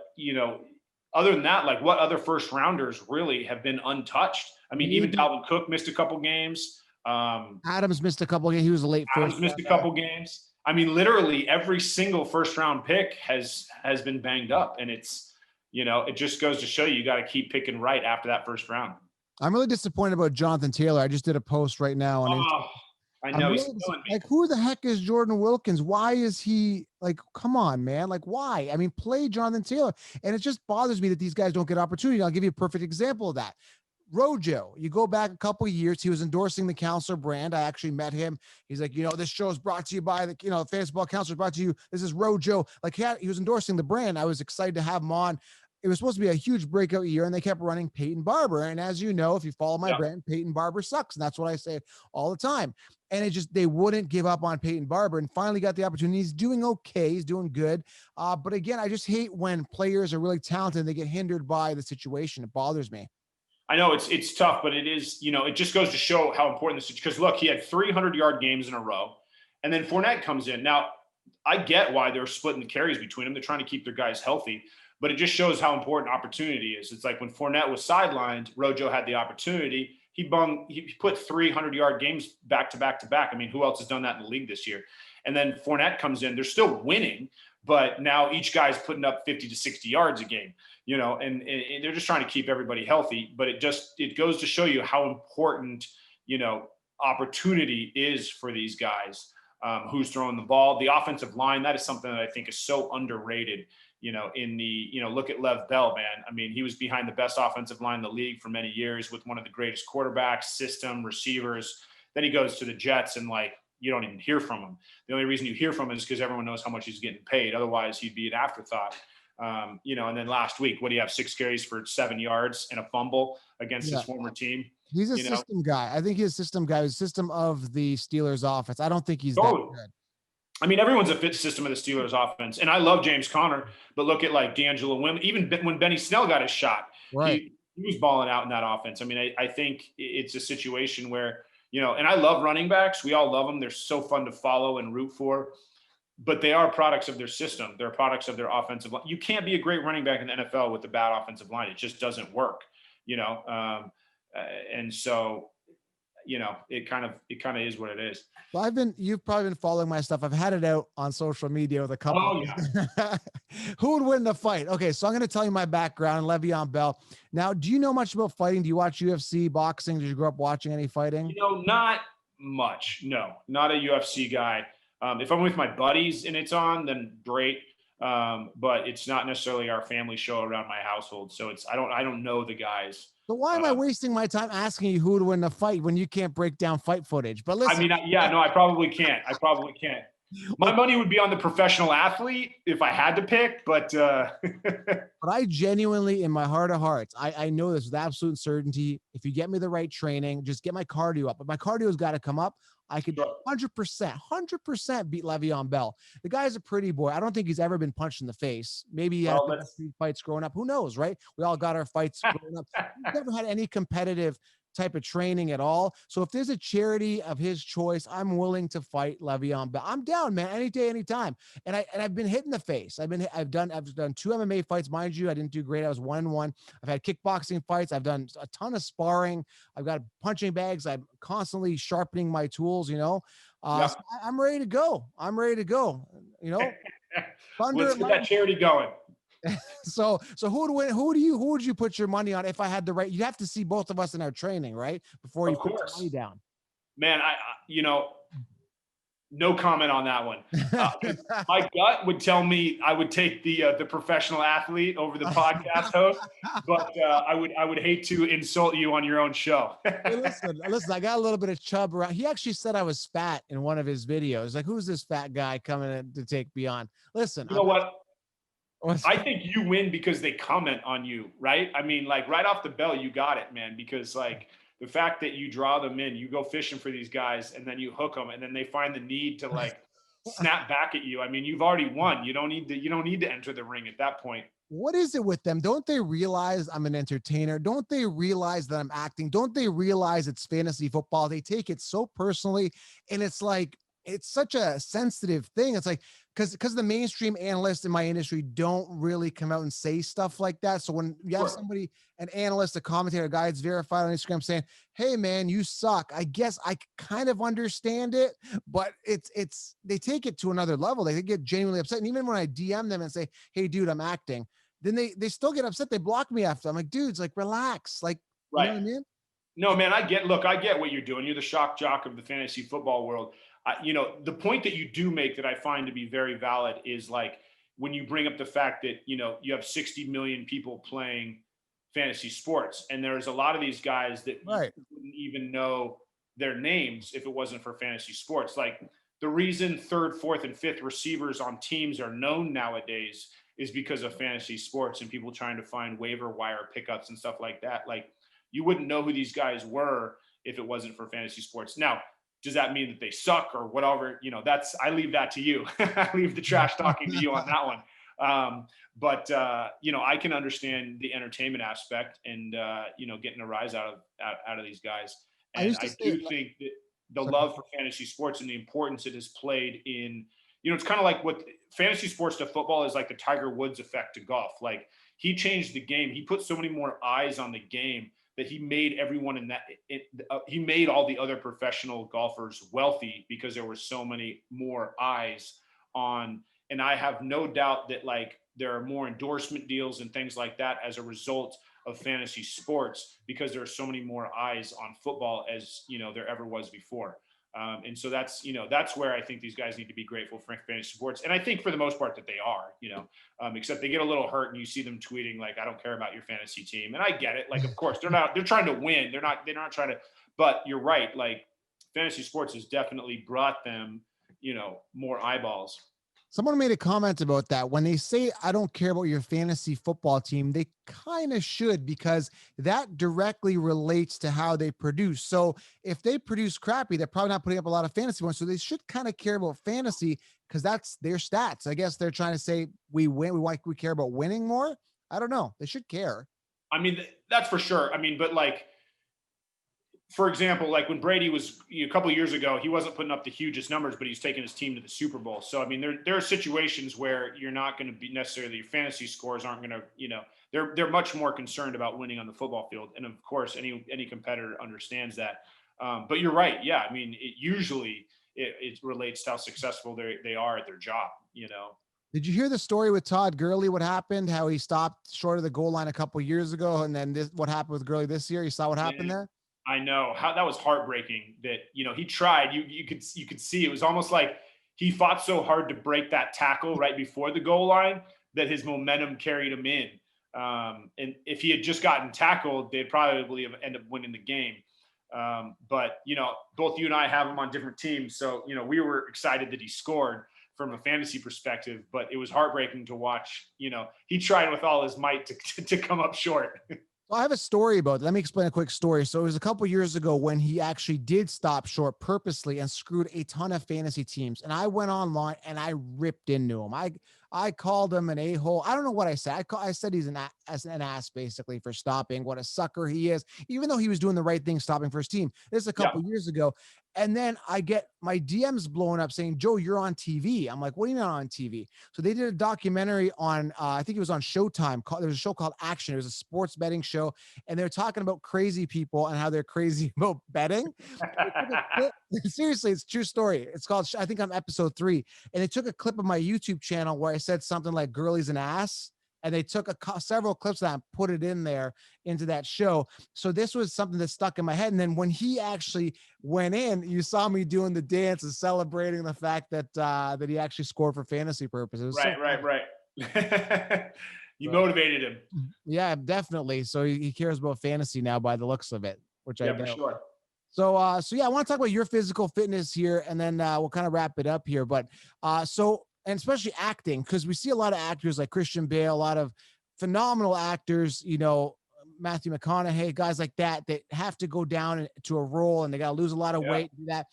other than that, like, what other first rounders really have been untouched? I mean, even Dalvin Cook missed a couple games. Adams missed a couple games. He was a late first. Adams missed a couple games. I mean, literally every single first round pick has been banged up, and it's, it just goes to show you got to keep picking right after that first round. I'm really disappointed about Jonathan Taylor. I just did a post right now on I know really like, who the heck is Jordan Wilkins? Why is he, like, come on, man? Like, why? I mean, play Jonathan Taylor. And it just bothers me that these guys don't get opportunity. I'll give you a perfect example of that. Rojo, you go back a couple of years, he was endorsing the Counselor brand. I actually met him. He's like, this show is brought to you by the, Fantasy Ball Counselor, brought to you. This is Rojo. Like he was endorsing the brand. I was excited to have him on. It was supposed to be a huge breakout year, and they kept running Peyton Barber. And as you know, if you follow my brand, Peyton Barber sucks. And that's what I say all the time. And they wouldn't give up on Peyton Barber, and finally got the opportunity. He's doing okay. He's doing good. But again, I just hate when players are really talented and they get hindered by the situation. It bothers me. I know it's tough, but it is, it just goes to show how important this is. Because look, he had 300-yard games in a row, and then Fournette comes in. Now, I get why they're splitting the carries between them. They're trying to keep their guys healthy, but it just shows how important opportunity is. It's like when Fournette was sidelined, Rojo had the opportunity. He put 300-yard games back to back to back. I mean, who else has done that in the league this year? And then Fournette comes in. They're still winning, but now each guy's putting up 50 to 60 yards a game, and they're just trying to keep everybody healthy. But it goes to show you how important, opportunity is for these guys. Who's throwing the ball, the offensive line. That is something that I think is so underrated, look at Lev Bell, man. I mean, he was behind the best offensive line in the league for many years with one of the greatest quarterbacks, system, receivers. Then he goes to the Jets and you don't even hear from him. The only reason you hear from him is because everyone knows how much he's getting paid. Otherwise he'd be an afterthought. And then last week, what do you have? 6 carries for 7 yards and a fumble against his former team. He's a system guy. I think he's a system guy. He's a system of the Steelers offense. I don't think he's that good. I mean, everyone's a fit system of the Steelers offense. And I love James Conner, but look at D'Angelo Williams. Even when Benny Snell got his shot, right. He was balling out in that offense. I mean, I think it's a situation where, and I love running backs. We all love them. They're so fun to follow and root for. But they are products of their system. They're products of their offensive line. You can't be a great running back in the NFL with a bad offensive line. It just doesn't work, and so, it kind of is what it is. Well, you've probably been following my stuff. I've had it out on social media with a couple. Oh, yeah. Who would win the fight? Okay, so I'm going to tell you my background, Le'Veon Bell. Now, do you know much about fighting? Do you watch UFC, boxing? Did you grow up watching any fighting? Not much. No, not a UFC guy. If I'm with my buddies and it's on, then great. But it's not necessarily our family show around my household. So I don't know the guys. So why am I wasting my time asking you who to win the fight when you can't break down fight footage? But listen, I probably can't. My money would be on the professional athlete if I had to pick, but but I genuinely, in my heart of hearts, I know this with absolute certainty. If you get me the right training, just get my cardio up. But my cardio's got to come up. I could 100% beat Le'Veon Bell. The guy's a pretty boy. I don't think he's ever been punched in the face. Maybe he had street fights growing up. Who knows, right? We all got our fights growing up. He's never had any competitive type of training at all. So if there's a charity of his choice, I'm willing to fight Le'Veon Bell. I'm down, man, any day, anytime. And I've been hit in the face. I've done 2 MMA fights, mind you. I didn't do great. I was 1-1. I've had kickboxing fights. I've done a ton of sparring. I've got punching bags. I'm constantly sharpening my tools. So I'm ready to go. Let's get that charity going. So who would win? Who would you put your money on if I had the right? You have to see both of us in our training, right? Before you put your money down. Man, no comment on that one. My gut would tell me I would take the professional athlete over the podcast host, but I would hate to insult you on your own show. Hey, listen, I got a little bit of chub around. He actually said I was fat in one of his videos. Like, who's this fat guy coming in to take me on? Listen, you know what? I think you win because they comment on you, right? I mean, right off the bell, you got it, man, because the fact that you draw them in, you go fishing for these guys and then you hook them and then they find the need to snap back at you. I mean, you've already won. You don't need to enter the ring at that point. What is it with them? Don't they realize I'm an entertainer? Don't they realize that I'm acting? Don't they realize it's fantasy football? They take it so personally, and it's such a sensitive thing. It's because the mainstream analysts in my industry don't really come out and say stuff like that. So when you have somebody, an analyst, a commentator, a guy that's verified on Instagram saying, "Hey man, you suck," I guess I kind of understand it, but they take it to another level. They get genuinely upset. And even when I DM them and say, "Hey dude, I'm acting," then they still get upset. They block me after. I'm like, dudes, relax. Right. You know what I mean? No, man, I get what you're doing. You're the shock jock of the fantasy football world. The point that you do make that I find to be very valid is when you bring up the fact that, you have 60 million people playing fantasy sports. And there's a lot of these guys that you Right. wouldn't even know their names if it wasn't for fantasy sports. Like the reason third, fourth, and fifth receivers on teams are known nowadays is because of fantasy sports and people trying to find waiver wire pickups and stuff like that. Like you wouldn't know who these guys were if it wasn't for fantasy sports. Now, does that mean that they suck or whatever? That's, I leave that to you. I leave the trash talking to you on that one. But I can understand the entertainment aspect and getting a rise out of these guys. I And used to I say, do think that the sorry. love for fantasy sports and the importance it has played in, it's kind of like what fantasy sports to football is like the Tiger Woods effect to golf. Like he changed the game. He put so many more eyes on the game that he made everyone in that he made all the other professional golfers wealthy because there were so many more eyes on. And I have no doubt that like there are more endorsement deals and things like that as a result of fantasy sports because there are so many more eyes on football as there ever was before. And so that's where I think these guys need to be grateful for fantasy sports. And I think for the most part that they are, except they get a little hurt and you see them tweeting like, I don't care about your fantasy team. And I get it. Like, of course they're trying to win. They're not trying to, but you're right. Like fantasy sports has definitely brought them, more eyeballs. Someone made a comment about that. When they say, I don't care about your fantasy football team, they kind of should, because that directly relates to how they produce. So if they produce crappy, they're probably not putting up a lot of fantasy points. So they should kind of care about fantasy because that's their stats. I guess they're trying to say we win. We care about winning more. I don't know. They should care. I mean, that's for sure. I mean, but like, for example, like when Brady was a couple of years ago, he wasn't putting up the hugest numbers, but he's taking his team to the Super Bowl. So I mean, there are situations where you're not going to be necessarily your fantasy scores aren't going to, they're much more concerned about winning on the football field, and of course, any competitor understands that. But you're right, yeah. I mean, it relates to how successful they are at their job. Did you hear the story with Todd Gurley? What happened? How he stopped short of the goal line a couple years ago, and then what happened with Gurley this year? You saw what happened Man, there? I know how that was heartbreaking that, he tried, you could see it was almost like he fought so hard to break that tackle right before the goal line that his momentum carried him in. And if he had just gotten tackled, they'd probably have ended up winning the game. But both you and I have him on different teams. So, we were excited that he scored from a fantasy perspective, but it was heartbreaking to watch. He tried with all his might to come up short. Well, I have a story about it. Let me explain a quick story. So it was a couple years ago when he actually did stop short purposely and screwed a ton of fantasy teams. And I went online and I ripped into him. I called him an a-hole. I don't know what I said. I said he's an ass basically for stopping. What a sucker he is, even though he was doing the right thing stopping for his team. This is a couple Yeah. years ago. And then I get my DMs blowing up saying, Joe, you're on TV. I'm like, what do you mean on TV? So they did a documentary on, I think it was on Showtime. There was a show called Action. It was a sports betting show. And they're talking about crazy people and how they're crazy about betting. Seriously, it's a true story. It's called, I think I'm episode 3. And they took a clip of my YouTube channel where I said something like Gurley's an ass. And they took several clips of that and put it in there into that show. So this was something that stuck in my head. And then when he actually went in, you saw me doing the dance and celebrating the fact that he actually scored for fantasy purposes. So Right. You but, motivated him. yeah, definitely. So he cares about fantasy now by the looks of it, which I Yeah, for know. sure. So yeah, I want to talk about your physical fitness here, and then we'll kind of wrap it up here. But and especially acting, because we see a lot of actors like Christian Bale, a lot of phenomenal actors, Matthew McConaughey, guys like that have to go down to a role and they got to lose a lot of Yeah. weight. Do that.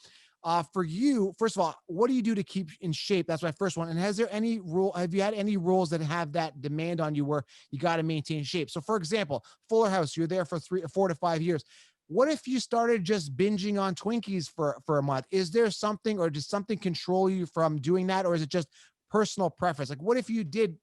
For you, first of all, what do you do to keep in shape? That's my first one. And have you had any roles that have that demand on you where you got to maintain shape? So for example, Fuller House, you're there for 4 to 5 years. What if you started just binging on Twinkies for a month? Is there something, or does something control you from doing that? Or is it just personal preference? Like what if you did,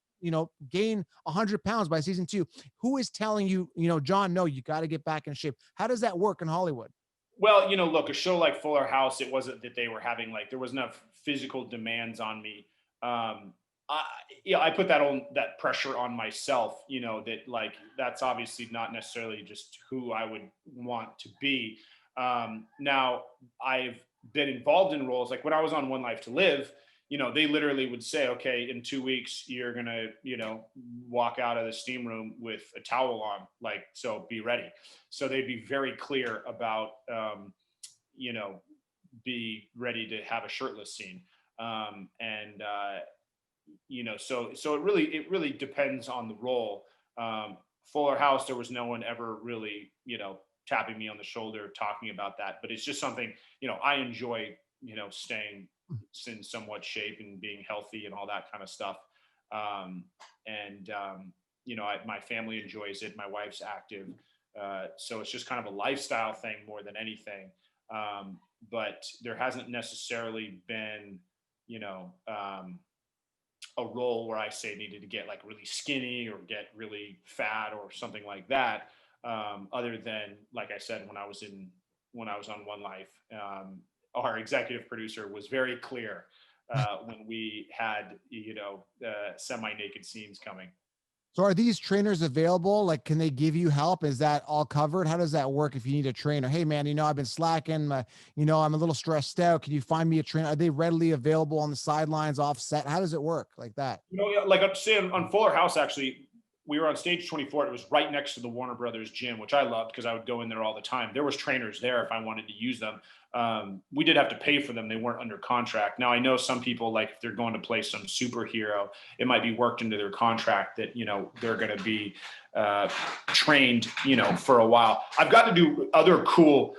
gain 100 pounds by season 2? Who is telling you, John, no, you got to get back in shape? How does that work in Hollywood? Well, look, a show like Fuller House, it wasn't that they were having like there was enough physical demands on me. Um, I put that pressure on myself. That like that's obviously not necessarily just who I would want to be. Now, I've been involved in roles like when I was on One Life to Live. they literally would say, okay, in 2 weeks, you're going to, walk out of the steam room with a towel on, like, so be ready. So they'd be very clear about, you know, be ready to have a shirtless scene. And, so it really depends on the role. Fuller House, there was no one ever really, tapping me on the shoulder, talking about that, but it's just something, I enjoy, staying in somewhat shape and being healthy and all that kind of stuff. And my family enjoys it. My wife's active. So it's just kind of a lifestyle thing more than anything. But there hasn't necessarily been, a role where I say needed to get like really skinny or get really fat or something like that. Other than, like I said, when I was on One Life, our executive producer was very clear when we had, semi-naked scenes coming. So are these trainers available? Like, can they give you help? Is that all covered? How does that work if you need a trainer? Hey man, I've been slacking, I'm a little stressed out. Can you find me a trainer? Are they readily available on the sidelines offset? How does it work like that? Like I'm saying on Fuller House, actually, we were on stage 24. It was right next to the Warner Brothers gym, which I loved because I would go in there all the time. There was trainers there if I wanted to use them. We did have to pay for them. They weren't under contract. Now I know some people, like if they're going to play some superhero, it might be worked into their contract that, they're going to be trained, for a while. I've got to do other cool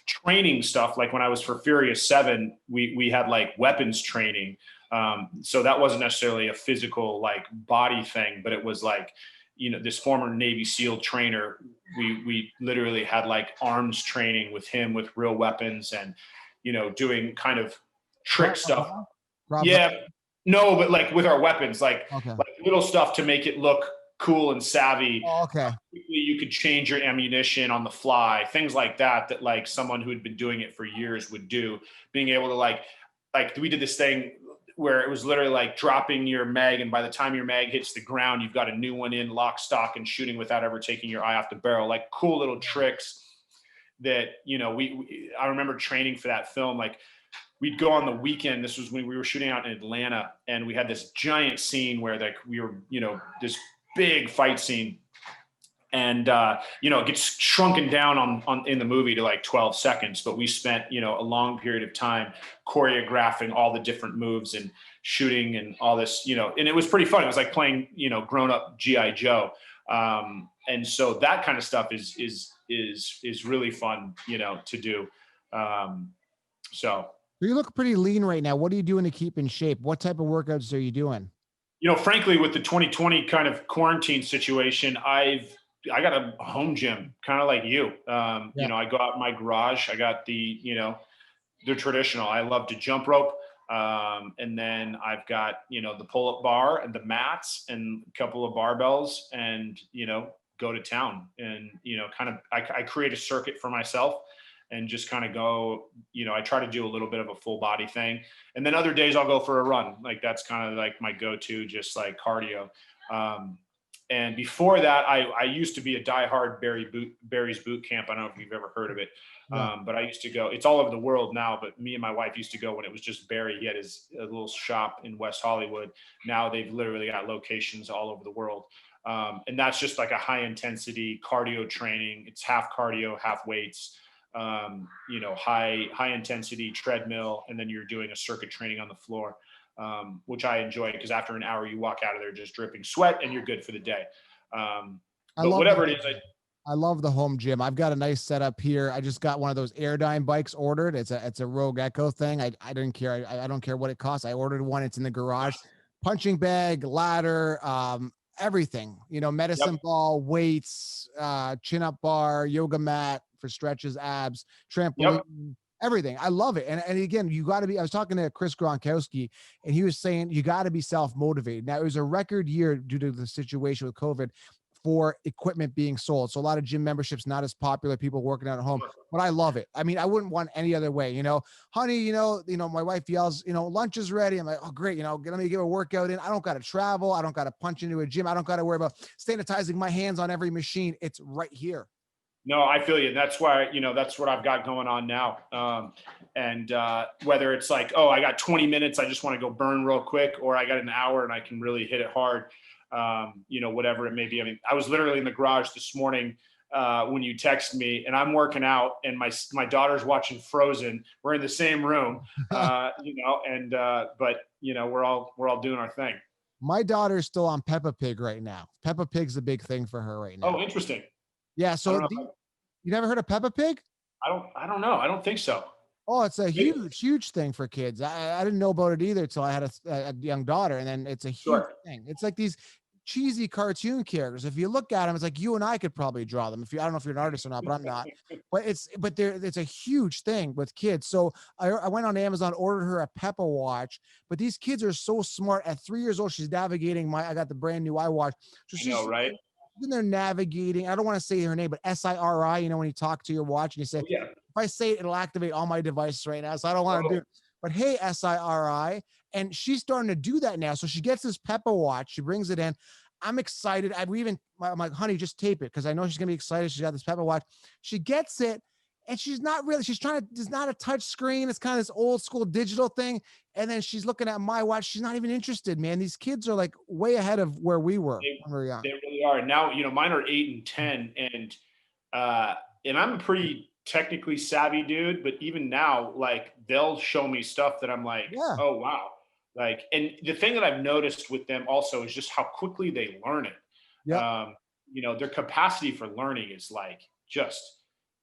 training stuff. Like when I was for Furious 7, we had like weapons training. So that wasn't necessarily a physical like body thing, but it was like, this former Navy SEAL trainer, we literally had like arms training with him with real weapons and, doing kind of trick stuff. Yeah, no, but like with our weapons, like little stuff to make it look cool and savvy. Oh, okay. You could change your ammunition on the fly, things like that like someone who had been doing it for years would do. Being able to like we did this thing where it was literally like dropping your mag, and by the time your mag hits the ground, you've got a new one in lock, stock, and shooting without ever taking your eye off the barrel. Like cool little tricks that, I remember training for that film. Like we'd go on the weekend. This was when we were shooting out in Atlanta, and we had this giant scene where like we were, this big fight scene. And, it gets shrunken down on in the movie to like 12 seconds, but we spent, a long period of time choreographing all the different moves and shooting and all this, and it was pretty fun. It was like playing, grown up G.I. Joe. And so that kind of stuff is really fun, to do. So you look pretty lean right now. What are you doing to keep in shape? What type of workouts are you doing? Frankly, with the 2020 kind of quarantine situation, I got a home gym, kind of like you. I go out in my garage. I got the traditional. I love to jump rope. And then I've got, the pull-up bar and the mats and a couple of barbells and, go to town and, I create a circuit for myself and just kind of go, I try to do a little bit of a full body thing. And then other days I'll go for a run. Like that's kind of like my go-to, just like cardio. And before that, I used to be a diehard Barry's Boot Camp. I don't know if you've ever heard of it, but I used to go. It's all over the world now, but me and my wife used to go when it was just Barry. He had his little shop in West Hollywood. Now they've literally got locations all over the world. And that's just like a high intensity cardio training. It's half cardio, half weights, high intensity treadmill. And then you're doing a circuit training on the floor. Which I enjoy because after an hour you walk out of there just dripping sweat and you're good for the day. But whatever it is, I love the home gym. I've got a nice setup here. I just got one of those Airdyne bikes ordered. It's a Rogue Echo thing. I didn't care. I don't care what it costs. I ordered one. It's in the garage. Punching bag, ladder, everything. Medicine ball, weights, chin up bar, yoga mat for stretches, abs, trampoline. Everything. I love it. And again, you got to be, I was talking to Chris Gronkowski and he was saying, you got to be self-motivated. Now it was a record year due to the situation with COVID for equipment being sold. So a lot of gym memberships, not as popular, people working out at home, but I love it. I mean, I wouldn't want any other way, honey, my wife yells, lunch is ready. I'm like, oh great. Let me get a workout in. I don't got to travel. I don't got to punch into a gym. I don't got to worry about sanitizing my hands on every machine. It's right here. No, I feel you. That's why, that's what I've got going on now. And whether it's like, oh, I got 20 minutes, I just want to go burn real quick, or I got an hour and I can really hit it hard, whatever it may be. I mean, I was literally in the garage this morning when you text me, and I'm working out, and my daughter's watching Frozen. We're in the same room, but we're all doing our thing. My daughter's still on Peppa Pig right now. Peppa Pig's a big thing for her right now. Oh, interesting. Yeah. I So don't know. you never heard of Peppa Pig? I don't know. I don't think so. Oh, it's a Maybe. huge thing for kids. I didn't know about it either until I had a young daughter, and then it's a huge Sure. thing. It's like these cheesy cartoon characters. If you look at them, it's like you and I could probably draw them. I don't know if you're an artist or not, but I'm not. But it's a huge thing with kids. So I went on Amazon, ordered her a Peppa watch. But these kids are so smart. At 3 years old, she's navigating I got the brand new iWatch. So I know, right? then they're navigating. I don't want to say her name, but SIRI, when you talk to your watch and you say, Yeah. if I say it, it'll activate all my devices right now. So I don't want to do it. But hey, SIRI. And she's starting to do that now. So she gets this Peppa watch. She brings it in. I'm excited. I'm like, honey, just tape it because I know she's going to be excited. She's got this Peppa watch. She gets it. And she's not a touch screen. It's kind of this old school digital thing. And then she's looking at my watch. She's not even interested, man. These kids are like way ahead of where we were when we were young. They really are. Now, mine are 8 and 10, and I'm a pretty technically savvy dude, but even now, like, they'll show me stuff that I'm like, Yeah. oh, wow. Like, and the thing that I've noticed with them also is just how quickly they learn it. Yeah. Their capacity for learning is like just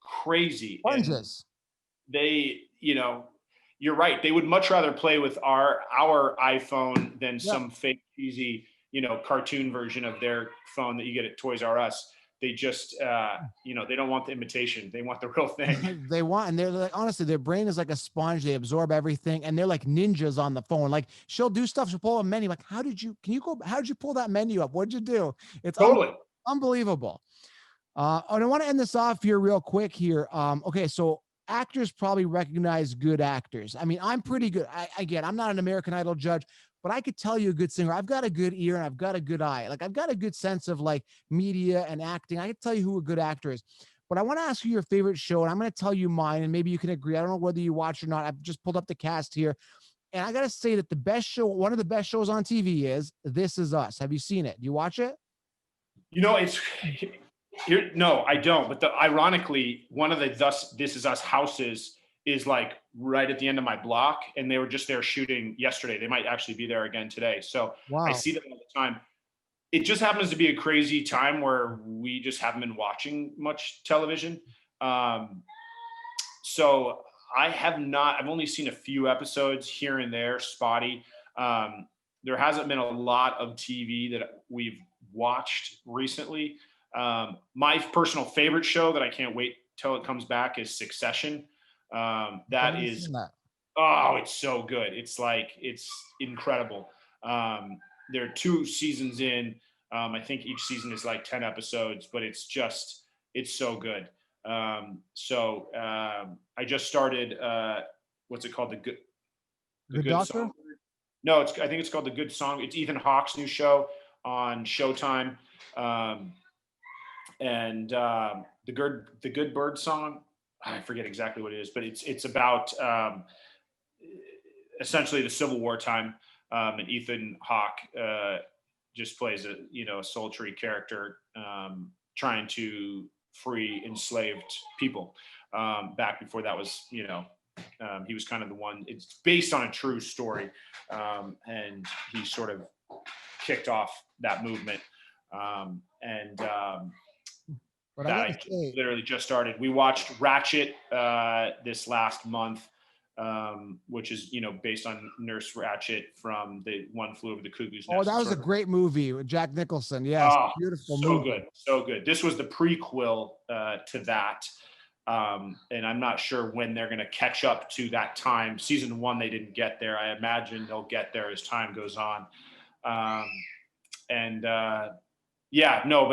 crazy. Sponges. And they, you're right. They would much rather play with our iPhone than some fake cheesy, cartoon version of their phone that you get at Toys R Us. They just, they don't want the imitation. They want the real thing. And they're like, honestly, their brain is like a sponge. They absorb everything, and they're like ninjas on the phone. Like she'll do stuff. She'll pull a menu. Like, how did you pull that menu up? What'd you do? It's totally unbelievable. And I want to end this off here real quick here. Okay. So actors probably recognize good actors. I mean, I'm pretty good. I'm not an American Idol judge, but I could tell you a good singer. I've got a good ear and I've got a good eye. Like I've got a good sense of like media and acting. I can tell you who a good actor is. But I want to ask you your favorite show, and I'm going to tell you mine, and maybe you can agree. I don't know whether you watch or not. I've just pulled up the cast here, and I got to say that one of the best shows on TV is This Is Us. Have you seen it? Do you watch it? It's here. No, I don't. But ironically, one of the This Is Us houses is like right at the end of my block, and they were just there shooting yesterday. They might actually be there again today. So wow. I see them all the time. It just happens to be a crazy time where we just haven't been watching much television. So I've only seen a few episodes here and there, spotty. There hasn't been a lot of TV that we've watched recently. My personal favorite show that I can't wait till it comes back is Succession. It's so good. It's incredible. There are 2 seasons in. I think each season is like 10 episodes, but it's so good. I just started, what's it called? The Good Doctor? Song. No, I think it's called The Good Song. It's Ethan Hawke's new show on Showtime. The Good Bird Song. I forget exactly what it is, but it's about essentially the Civil War time. And Ethan Hawke just plays a sultry character trying to free enslaved people back before that was he was kind of the one. It's based on a true story, and he sort of kicked off that movement. But I literally just started. We watched Ratchet this last month. Which is based on Nurse Ratched from the One Flew Over the Cuckoo's Nest. Oh, that was a great movie with Jack Nicholson. Yes, beautiful movie. So good. This was the prequel to that, and I'm not sure when they're going to catch up to that time. Season 1, they didn't get there. I imagine they'll get there as time goes on. But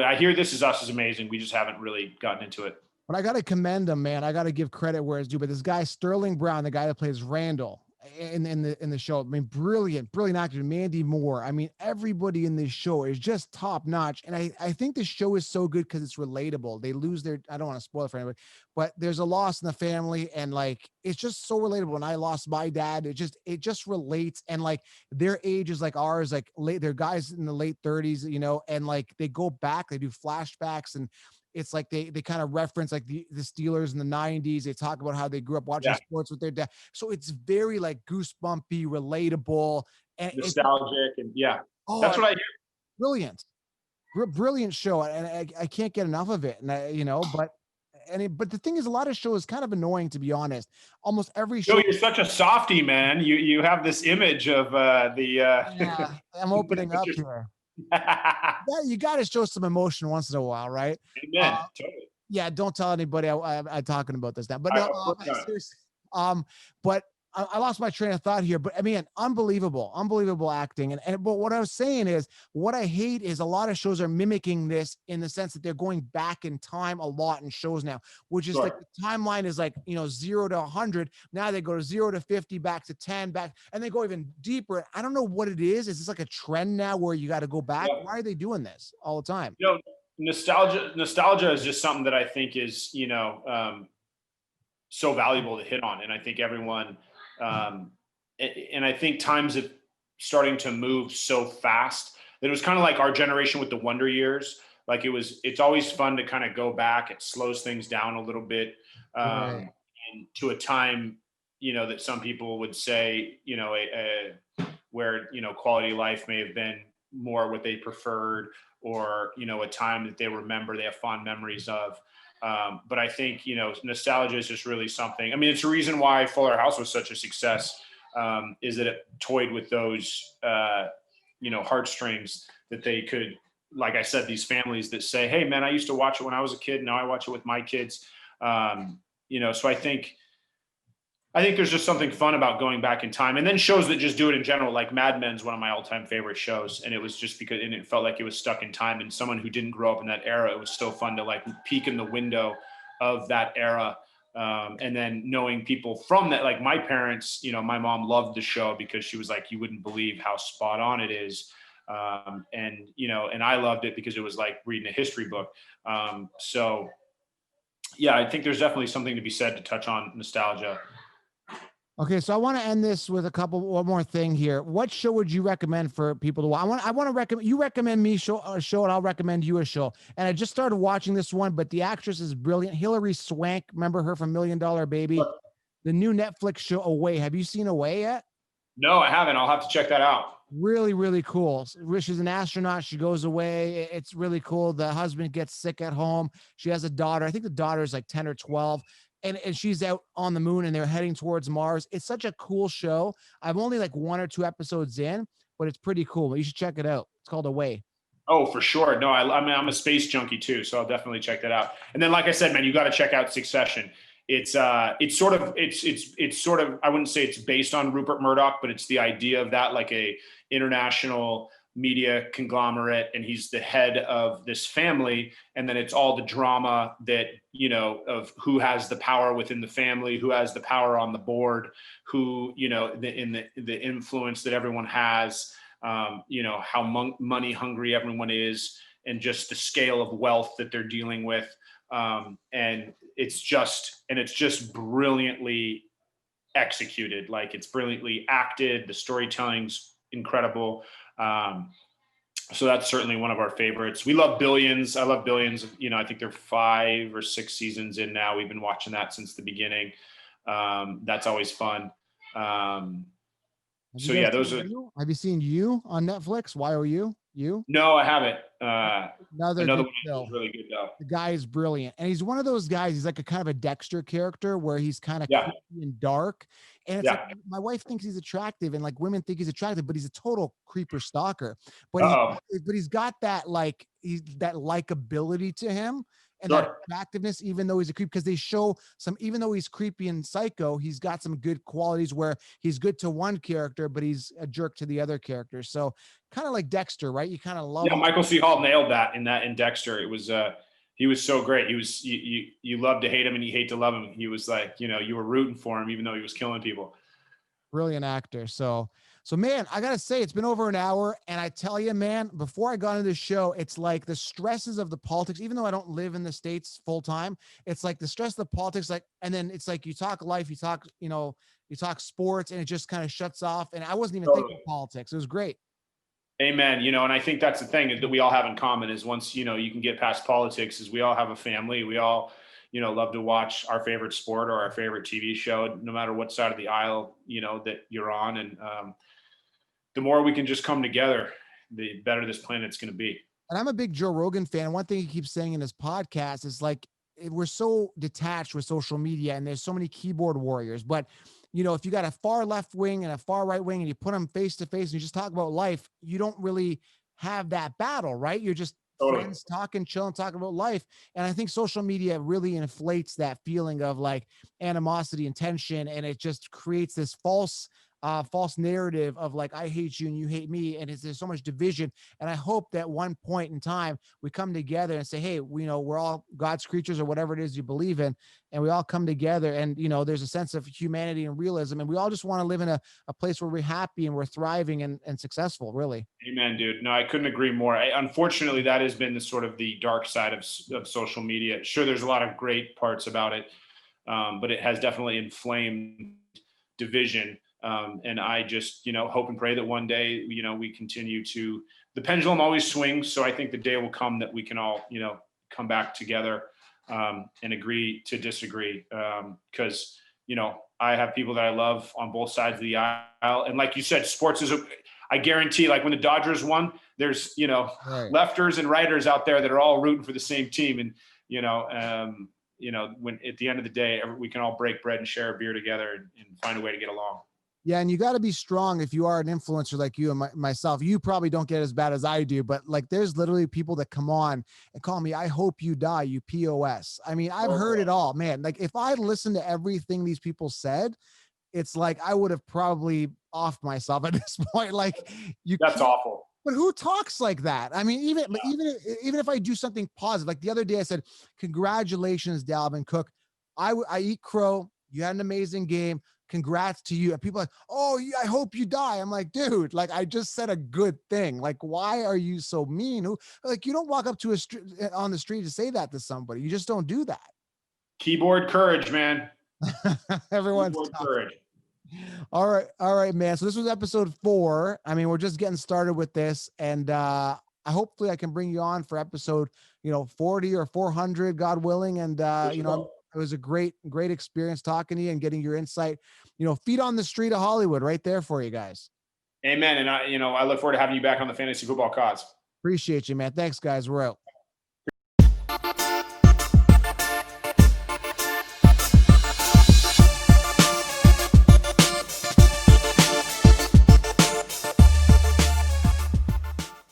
I hear This Is Us is amazing. We just haven't really gotten into it. But I got to commend him, man. I got to give credit where it's due. But this guy, Sterling Brown, the guy that plays Randall, in the show. I mean, brilliant actor, Mandy Moore. I mean, everybody in this show is just top notch. And I think the show is so good because it's relatable. They lose their, I don't want to spoil it for anybody, but there's a loss in the family, and like it's just so relatable. And I lost my dad. It just relates. And like their age is like ours, like they're guys in the late 30s, and like they go back, they do flashbacks, and it's like they kind of reference like the Steelers in the 90s. They talk about how they grew up watching Yeah. sports with their dad. So it's very like goosebumpy, relatable, and it's Nostalgic. And yeah, oh, that's what I hear. brilliant, brilliant show, and I can't get enough of it. And but the thing is, a lot of shows kind of annoying, to be honest. Almost every Yo, show. you're such a softie, man. You have this image of Yeah, I'm opening up here. Yeah, you got to show some emotion once in a while, right? Amen. Totally. Yeah, don't tell anybody I'm talking about this now. But no, Of course not. seriously. But I lost my train of thought here. But I mean, unbelievable acting. But what I was saying is, what I hate is a lot of shows are mimicking this in the sense that they're going back in time a lot in shows now, which is like Sure. the timeline is like 0 to 100. Now they go to 0 to 50, back to 10, back, and they go even deeper. I don't know what it is. Is this like a trend now where you got to go back? Yeah. Why are they doing this all the time? Nostalgia is just something that I think is, so valuable to hit on. And I think everyone, and I think times are starting to move so fast that it was kind of like our generation with the Wonder Years. Like it's always fun to kind of go back. It slows things down a little bit. Right. And to a time, that some people would say, where, quality of life may have been more what they preferred, or, a time that they remember, they have fond memories of. But I think, nostalgia is just really something. I mean, it's a reason why Fuller House was such a success, is that it toyed with those, heartstrings that they could, like I said, these families that say, hey, man, I used to watch it when I was a kid. Now I watch it with my kids. So I think there's just something fun about going back in time, and then shows that just do it in general. Like Mad Men's one of my all-time favorite shows. And it was just because, and it felt like it was stuck in time, and someone who didn't grow up in that era, it was so fun to like peek in the window of that era. And then knowing people from that, like my parents, my mom loved the show because she was like, you wouldn't believe how spot on it is. And I loved it because it was like reading a history book. So yeah, I think there's definitely something to be said to touch on nostalgia. Okay, so I want to end this with one more thing here. What show would you recommend for people to watch? I want to recommend, you recommend me a show, and I'll recommend you a show. And I just started watching this one, but the actress is brilliant. Hilary Swank, remember her from Million Dollar Baby? The new Netflix show Away. Have you seen Away yet? No, I haven't. I'll have to check that out. Really, really cool. She's an astronaut. She goes away. It's really cool. The husband gets sick at home. She has a daughter. I think the daughter is like 10 or 12. And she's out on the moon, and they're heading towards Mars. It's such a cool show. I'm only like 1 or 2 episodes in, but it's pretty cool. You should check it out. It's called Away. Oh, for sure. No, I mean, I'm a space junkie too, so I'll definitely check that out. And then, like I said, man, you got to check out Succession. It's sort of, I wouldn't say it's based on Rupert Murdoch, but it's the idea of that, like a international media conglomerate, and he's the head of this family. And then it's all the drama that, of who has the power within the family, who has the power on the board, who, the influence that everyone has, how money hungry everyone is, and just the scale of wealth that they're dealing with. And it's just brilliantly executed. Like, it's brilliantly acted. The storytelling's incredible. So that's certainly one of our favorites. We love Billions. I love Billions. I think they're 5 or 6 seasons in now. We've been watching that since the beginning. That's always fun. So yeah, those are. Have you seen You on Netflix? YOU? You? No, I haven't. Another one show. is really good though. The guy is brilliant, and he's one of those guys. He's like a kind of a Dexter character, where he's kind of creepy and dark. And it's like, my wife thinks he's attractive, and like women think he's attractive, but he's a total creeper stalker. But he's got that that likability to him, and that attractiveness, even though he's a creep, because they show even though he's creepy and psycho, he's got some good qualities where he's good to one character, but he's a jerk to the other character. So kind of like Dexter, right? You kind of love him. Michael C. Hall nailed that in Dexter. It was he was so great. He was you love to hate him and you hate to love him. He was like, you were rooting for him even though he was killing people. brilliant actor. So man, I gotta say, it's been over an hour, and I tell you, man, before I got into this show, it's like the stresses of the politics. Even though I don't live in the States full time, it's like the stress of the politics. Like, and then it's like you talk life, you talk, you talk sports, and it just kind of shuts off. And I wasn't even thinking Totally. politics. It was great. Amen. And I think that's the thing that we all have in common is once, you can get past politics is we all have a family. We all, love to watch our favorite sport or our favorite TV show, no matter what side of the aisle, that you're on. And the more we can just come together, the better this planet's going to be. And I'm a big Joe Rogan fan. And one thing he keeps saying in his podcast is like, we're so detached with social media and there's so many keyboard warriors. But, if you got a far left wing and a far right wing and you put them face to face and you just talk about life, you don't really have that battle, right? You're just Totally. friends talking, chilling, talking about life. And I think social media really inflates that feeling of like animosity and tension. And it just creates this false narrative of like, I hate you and you hate me. And there's so much division. And I hope that one point in time we come together and say, hey, we're all God's creatures or whatever it is you believe in. And we all come together and, there's a sense of humanity and realism. And we all just want to live in a place where we're happy and we're thriving and successful, really. Amen, dude. No, I couldn't agree more. Unfortunately, that has been the sort of the dark side of social media. Sure, there's a lot of great parts about it, but it has definitely inflamed division. And I just, hope and pray that one day, we continue to, the pendulum always swings. So I think the day will come that we can all, come back together and agree to disagree. Because, I have people that I love on both sides of the aisle. And like you said, sports I guarantee, like when the Dodgers won, there's, Right. lefters and righters out there that are all rooting for the same team. And, when at the end of the day, we can all break bread and share a beer together and find a way to get along. Yeah, and you got to be strong if you are an influencer like you and myself. You probably don't get as bad as I do, but like there's literally people that come on and call me, I hope you die, you POS. I mean, I've heard it all, man. Like if I listened to everything these people said, it's like I would have probably offed myself at this point. Like you That's can't, awful. but who talks like that? I mean, even if I do something positive, like the other day I said, congratulations, Dalvin Cook. I eat crow. You had an amazing game. Congrats to you. And people are like, oh, yeah, I hope you die. I'm like, dude, like I just said a good thing. Like, why are you so mean? Like, you don't walk up to on the street to say that to somebody. You just don't do that. Keyboard courage, man. Everyone's Keyboard tough. courage. All right, man. So this was episode 4. I mean, we're just getting started with this, and hopefully I can bring you on for episode, 40 or 400, God willing. And it was a great experience talking to you and getting your insight. Feet on the street of Hollywood, right there for you guys. Amen. And I look forward to having you back on the Fantasy Football Cause. Appreciate you, man. Thanks, guys. We're out.